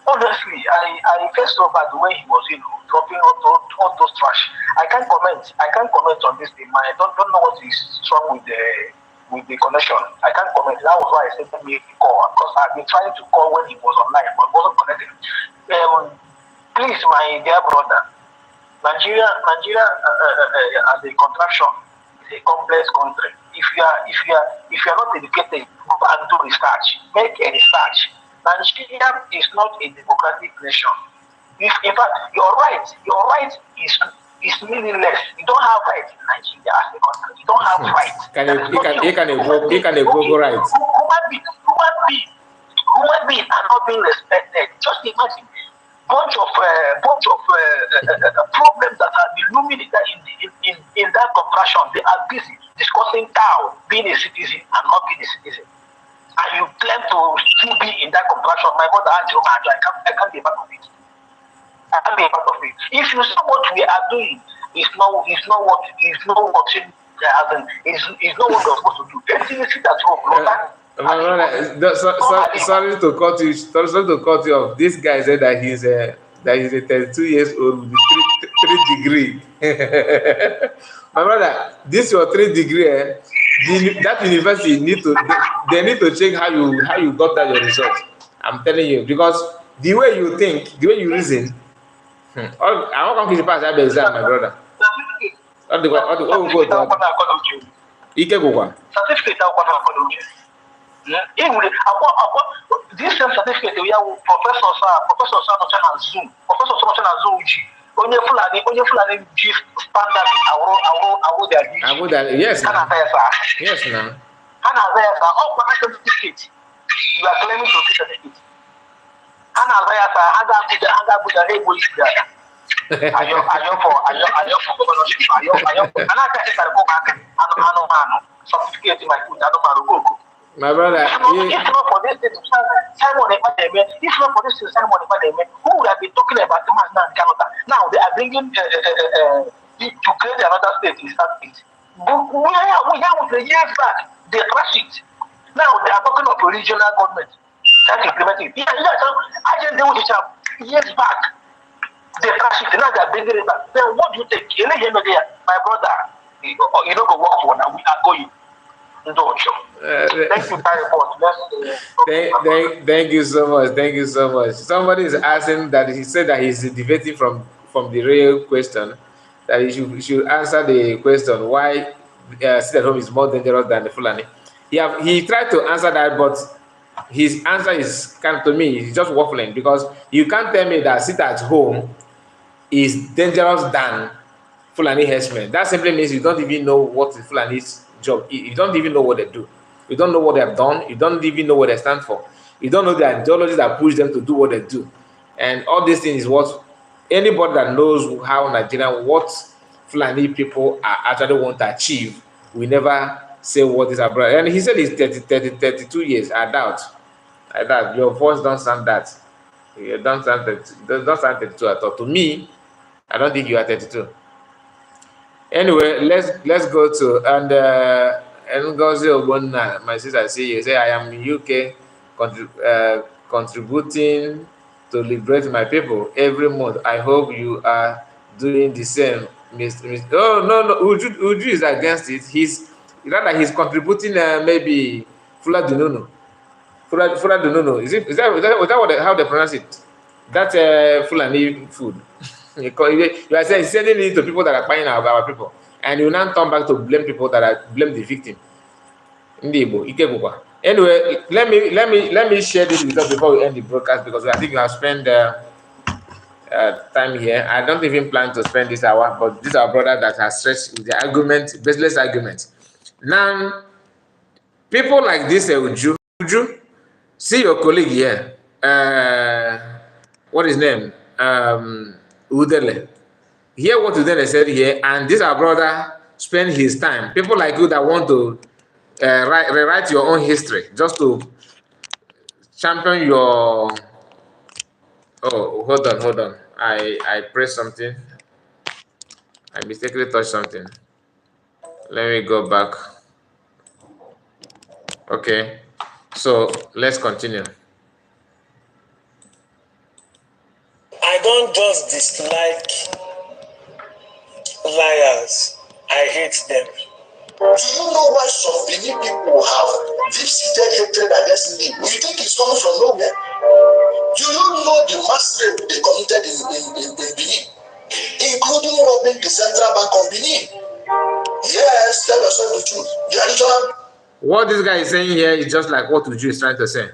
honestly, I first of all the way he was, dropping all those trash. I can't comment on this thing, man. I don't know what is wrong with the connection. I can't comment. That was why I said let me call, because I've been trying to call when he was online, but wasn't connected. Please, my dear brother, Nigeria as a contraction is a complex country. If you are not educated, go and do research. Make a research. Nigeria is not a democratic nation. In fact, your right is meaningless. You don't have rights in Nigeria as a country. You don't have rights. You can evoke rights. Human beings are not being respected. Just imagine bunch of problems that have been looming in that contraction. They are busy discussing how being a citizen and not being a citizen. And you claim to still be in that contraction. My brother, I can't be a part of it. I can't be a part of it. If you see what we are doing, it's not what we're supposed to do. Anything you see that sorry to cut you off. This guy said that he's a 32 years old with 3 degree. My brother, this your 3 degree. That university need to check how you got that your result. I'm telling you, because the way you think, the way you reason. I won't come to pass that exam, my brother. This same certificate we have professor Nocha na Zoom. Professor Nocha na Zoom uji. Onye Fulani chief standard awo their dish. Yes, now. Yes, now. All certificate. You are claiming to be certificate. Aga Buddha, hey, boy, ayo for governorship. Certificate in my foot. My brother, if not for this thing, Simon, who would have been talking about the man now in Canada? Now they are bringing to create another state in that state. But we have the years back, they crashed it. Now they are talking of a regional government. Trying to implement it. I just deal with it years back. They crashed it. Now they are bringing it back. Then what do you think? My brother, you don't go work for now. We are going. Thank you so much. Thank you so much. Somebody is asking that he said that he's deviating from the real question. That he should answer the question why sit at home is more dangerous than the Fulani. He tried to answer that, but his answer is kind of, to me, he's just waffling, because you can't tell me that sit at home is dangerous than Fulani herdsmen. That simply means you don't even know what the Fulani's job. You don't even know what they do. You don't know what they have done. You don't even know what they stand for. You don't know the ideologies that push them to do what they do. And all these things is what anybody that knows how Nigeria, what Fulani people are actually want to achieve, we never say what is abroad. And he said he's 32 years. I doubt. Your voice don't sound that. You don't sound 32 at all. To me, I don't think you are 32. Anyway, let's go to Ngozi Ogbonna, my sister. I see you say I am in UK contributing to liberate my people every month. I hope you are doing the same. Oh no, Uju is against it. He's contributing maybe Fula Dununu. Is that how they pronounce it? That's Fulani food. You are sending it to people that are buying our people, and you now turn back to blame people that blame the victim. Anyway, let me share this with us before we end the broadcast, because I think you have spent time here. I don't even plan to spend this hour, but this is our brother that has stretched with the argument, baseless argument. Now, people like this, Uju, see your colleague here. What is his name? Udele. Hear what Udele said here, and this our brother spend his time. People like you that want to rewrite your own history just to champion your. Oh, hold on. I pressed something. I mistakenly touched something. Let me go back. Okay, so let's continue. I don't just dislike liars. I hate them. Do you know why some Benin people have deep-seated hatred against me? You think it's coming from nowhere? Do you know the mass rape they committed in Benin, including robbing the central bank of Benin? Yes, tell yourself the truth. The additional. What this guy is saying here is just like what Uju is trying to say.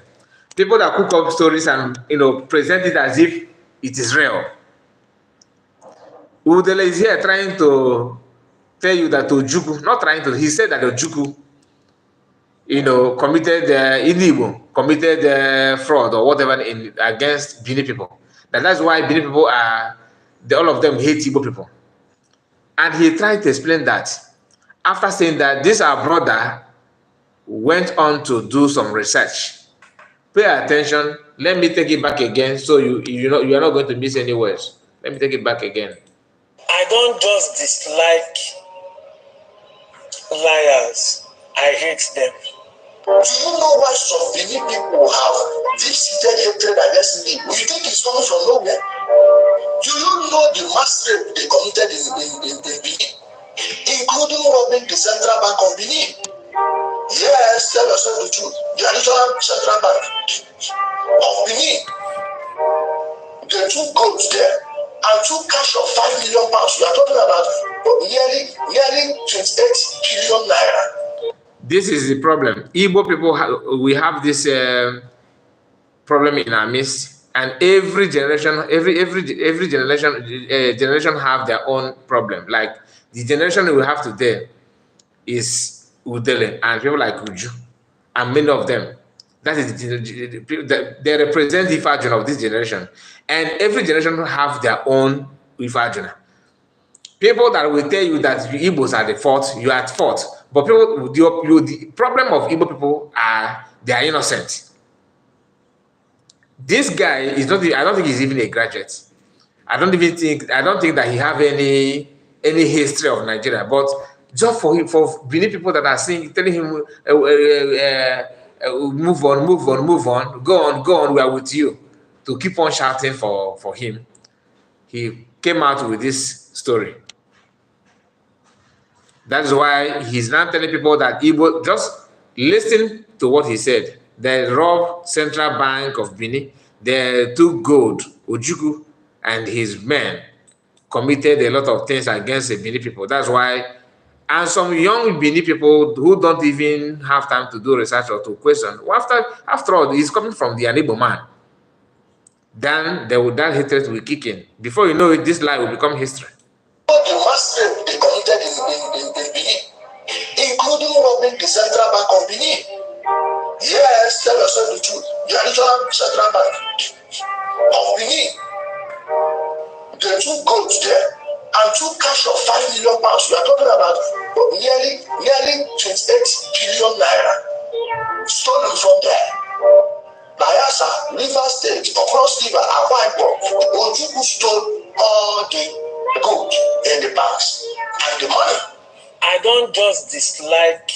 People that cook up stories and present it as if it is real. Udele is here trying to tell you that Ojuku, not trying to, he said that Ojuku, committed Igbo, committed fraud or whatever against Benin people. That's why Benin people all of them hate Igbo people. And he tried to explain that. After saying that, this our brother went on to do some research. Pay attention. Let me take it back again, so you are not going to miss any words. Let me take it back again. I don't just dislike liars. I hate them. Do you know why some Benin people have deep-seated hatred against me? You think it's coming from nowhere? Do you know the mass rape they committed in Benin, including robbing the central bank of Benin? Yes, tell yourself the truth. The additional central bank of Benin, they took gold there and took cash of £5 million. We are talking about nearly 28 billion naira. This is the problem. Igbo people, we have this problem in our midst, and every generation, every generation have their own problem. Like the generation we have today is Udele and people like Uju, and many of them. That is they represent the Ifajuna of this generation, and every generation have their own Ifajuna. People that will tell you that you Igbos are the fault, you are at fault. But people, the problem of Igbo people are they are innocent. This guy is not. I don't think he's even a graduate. I don't think that he have any history of Nigeria. But just for him, for Benin people that are saying, telling him, move on, move on, move on, go on, we are with you, to keep on shouting for him, he came out with this story. That's why he's now telling people that Igbo, just listen to what he said. They robbed Central Bank of Benin. They took gold. Ojukwu and his men committed a lot of things against the Benin people. That's why, and some young Benin people who don't even have time to do research or to question. After all, he's coming from the Igbo man. Then that hatred will kick in. Before you know it, this lie will become history. The massacre they committed in Benin, including robbing the Central Bank of Benin. Yes, tell yourself the truth. The original Central Bank of Benin. They took gold there and took cash of £5 million. We are talking about nearly 28 billion naira stolen from there. Bayelsa, River State, across River, Akwa Ibom, Ojukwu stole all the gold in the banks and the money. I don't just dislike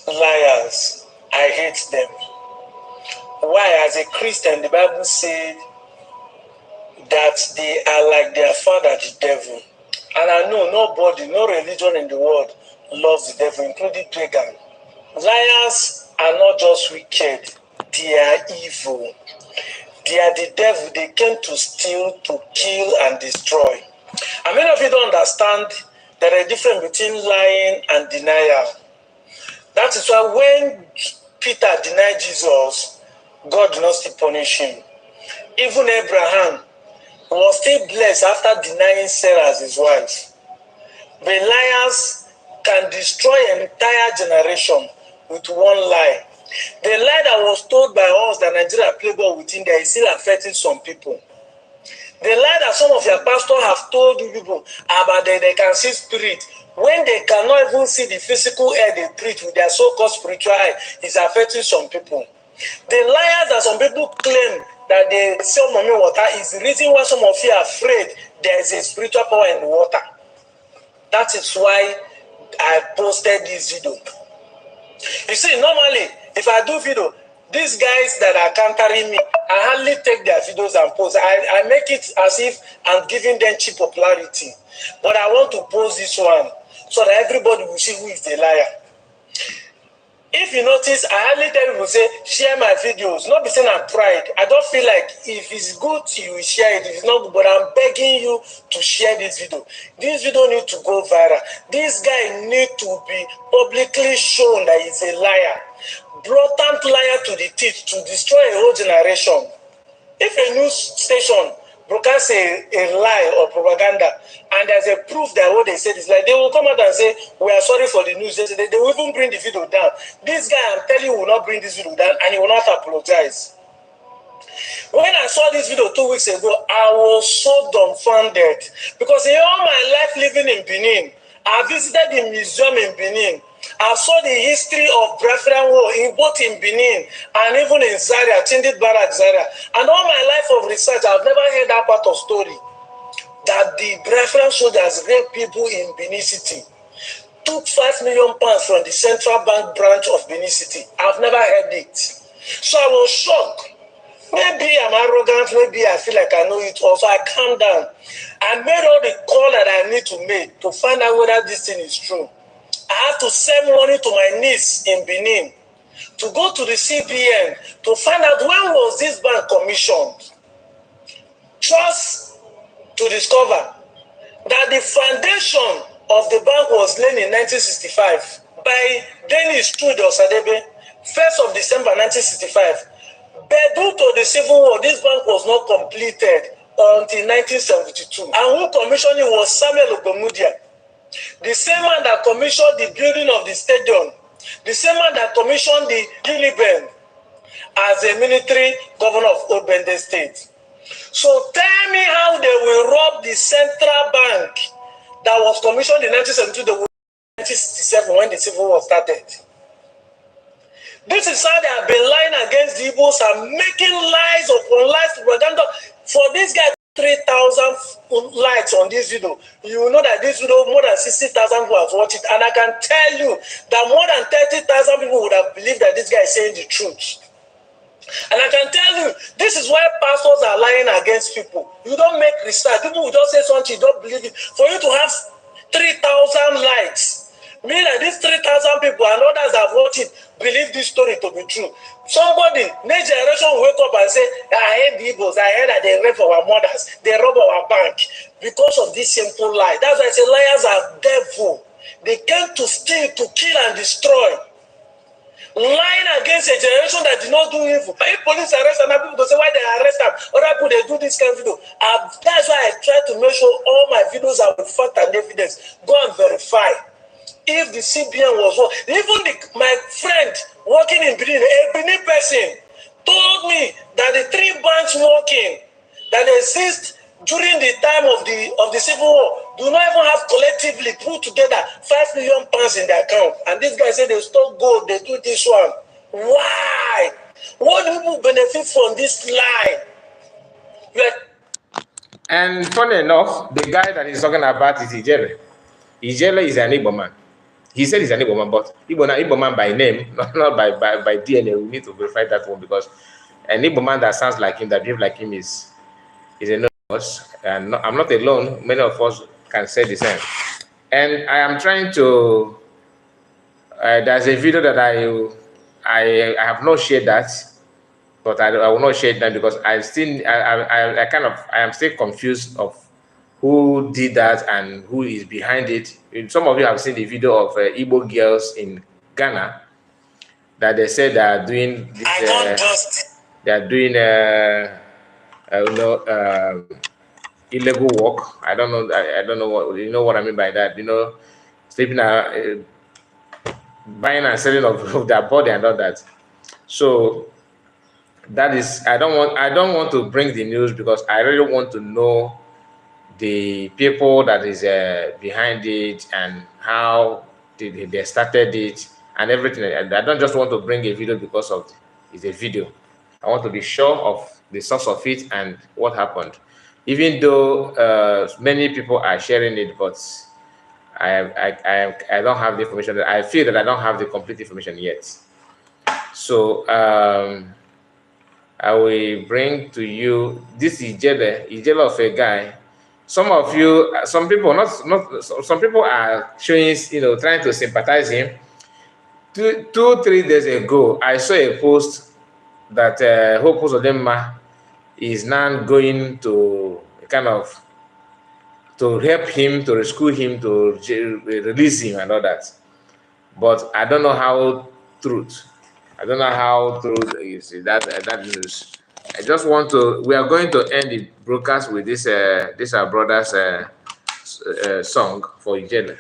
liars. I hate them. Why? As a Christian, the Bible said that they are like their father, the devil. And I know nobody, no religion in the world loves the devil, including pagan. Liars are not just wicked, they are evil. They are the devil. They came to steal, to kill, and destroy. And many of you don't understand there is a difference between lying and denial. That is why when Peter denied Jesus, God did not still punish him. Even Abraham was still blessed after denying Sarah as his wife. The liars can destroy an entire generation with one lie. The lie that was told by us that Nigeria played ball with India is still affecting some people. The lie that some of your pastors have told you people about they can see spirit, when they cannot even see the physical air they preach with their so-called spiritual eye, is affecting some people. The liars that some people claim that they sell mommy water is the reason why some of you are afraid there is a spiritual power in the water. That is why I posted this video. You see, normally, if I do video, these guys that are countering me, I hardly take their videos and post. I make it as if I'm giving them cheap popularity. But I want to post this one so that everybody will see who is the liar. If you notice, I hardly tell people, say, share my videos. Not be saying I'm pride. I don't feel like if it's good, you will share it. If it's not good, but I'm begging you to share this video. This video needs to go viral. This guy needs to be publicly shown that he's a liar. Blatant liar to the teeth, to destroy a whole generation. If a news station broadcasts a lie or propaganda, and there's a proof that what they said is like, they will come out and say, we are sorry for the news. They will even bring the video down. This guy, I'm telling you, will not bring this video down, and he will not apologize. When I saw this video 2 weeks ago, I was so dumbfounded, because in all my life living in Benin, I visited the museum in Benin. I saw the history of Biafra war in both in Benin and even in Zaria, Tindid Barak Zaria. And all my life of research, I've never heard that part of story. That the Biafra soldiers raped people in Benin City, took £5 million from the Central Bank branch of Benin City. I've never heard it. So I was shocked. Maybe I'm arrogant, maybe I feel like I know it all. So I calmed down. I made all the call that I need to make to find out whether this thing is true. I have to send money to my niece in Benin to go to the CBN to find out when was this bank commissioned. Just to discover that the foundation of the bank was laid in 1965. by Dennis Trude Osadebe, 1st of December 1965. But due to the Civil War, this bank was not completed until 1972. And who commissioned it was Samuel Ogbomudia, the same man that commissioned the building of the stadium, the same man that commissioned the Uniben as a military governor of Old Bende State. So tell me how they will rob the central bank that was commissioned in 1972, the 1967 when the Civil War started. This is how they have been lying against the Igbos and making lies upon lies propaganda. For this guy, 3,000 likes on this video. You will know that this video, more than 60,000 people have watched it. And I can tell you that more than 30,000 people would have believed that this guy is saying the truth. And I can tell you, this is why pastors are lying against people. You don't make research. People will just say something, you don't believe it. For you to have 3,000 likes, mean that these 3,000 people and others that have watched it believe this story to be true. Somebody, next generation will wake up and say, I hate the Igbos, I heard that they rape our mothers, they rob our bank. Because of this simple lie. That's why I say liars are devil. They came to steal, to kill and destroy. Lying against a generation that did not do evil. If police arrest and people say why they arrest them, other people they do this kind of video. That's why I try to make sure all my videos are with fact and evidence. Go and verify if the CBN was wrong. Even my friend working in Benin, a Benin person, told me that the 3 banks working that exist during the time of the Civil War do not even have collectively put together £5 million in their account. And this guy said they stole gold, they do this one. Why? What do people benefit from this lie? And funny enough, the guy that he's talking about is Ijele. Ijele is an Igbo man. He said he's an Igbo man, but Igbo man by name, not by DNA. We need to verify that one because an Igbo man that sounds like him, that behaves like him is a no us. And I'm not alone. Many of us can say the same. And I am trying to. There's a video that I have not shared that, but I will not share that because I am still confused of who did that and who is behind it. Some of you have seen the video of Igbo girls in Ghana that they said they are doing this. They are doing illegal work. I don't know what you know what I mean by that. You know, sleeping, buying and selling of their body and all that. So that is I don't want to bring the news because I really want to know the people that is behind it and how they started it and everything. I don't just want to bring a video because of it's a video. I want to be sure of the source of it and what happened. Even though many people are sharing it, but I don't have the information. I feel that I don't have the complete information yet. So I will bring to you this Ijele of a guy. Some people are showing, trying to sympathize him. 2-3 days ago, I saw a post that Hope Uzodimma is now going to to help him, to rescue him, to release him and all that. But I don't know how truth. I don't know how true is that news. I just want to. We are going to end the broadcast with this our brother's song for Ijele.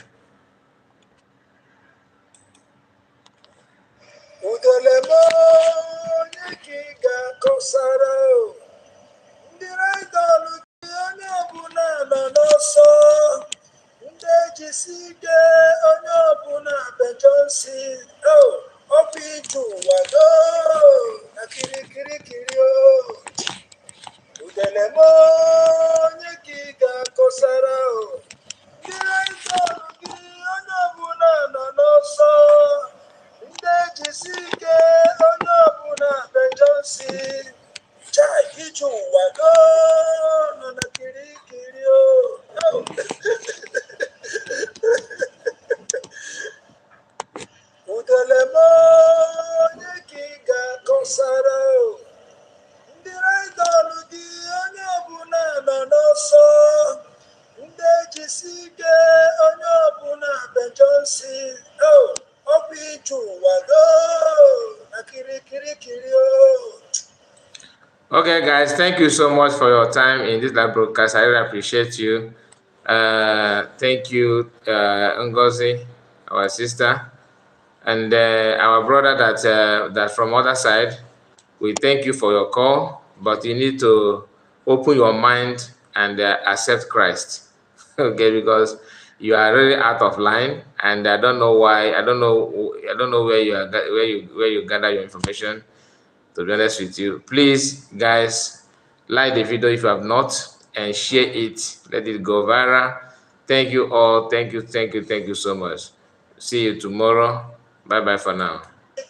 Opitu wado na kirikiri o udelemo nyeki ga kosara o Okay, guys, thank you so much for your time in this live broadcast. I really appreciate you. Thank you, Ngozi, our sister, and our brother that from other side. We thank you for your call, but you need to open your mind and accept Christ. Okay, because you are really out of line, and I don't know why. I don't know where you gather your information. To be honest with you, please, guys, like the video if you have not, and share it. Let it go viral. Thank you all. Thank you so much. See you tomorrow. Bye bye for now. Ndị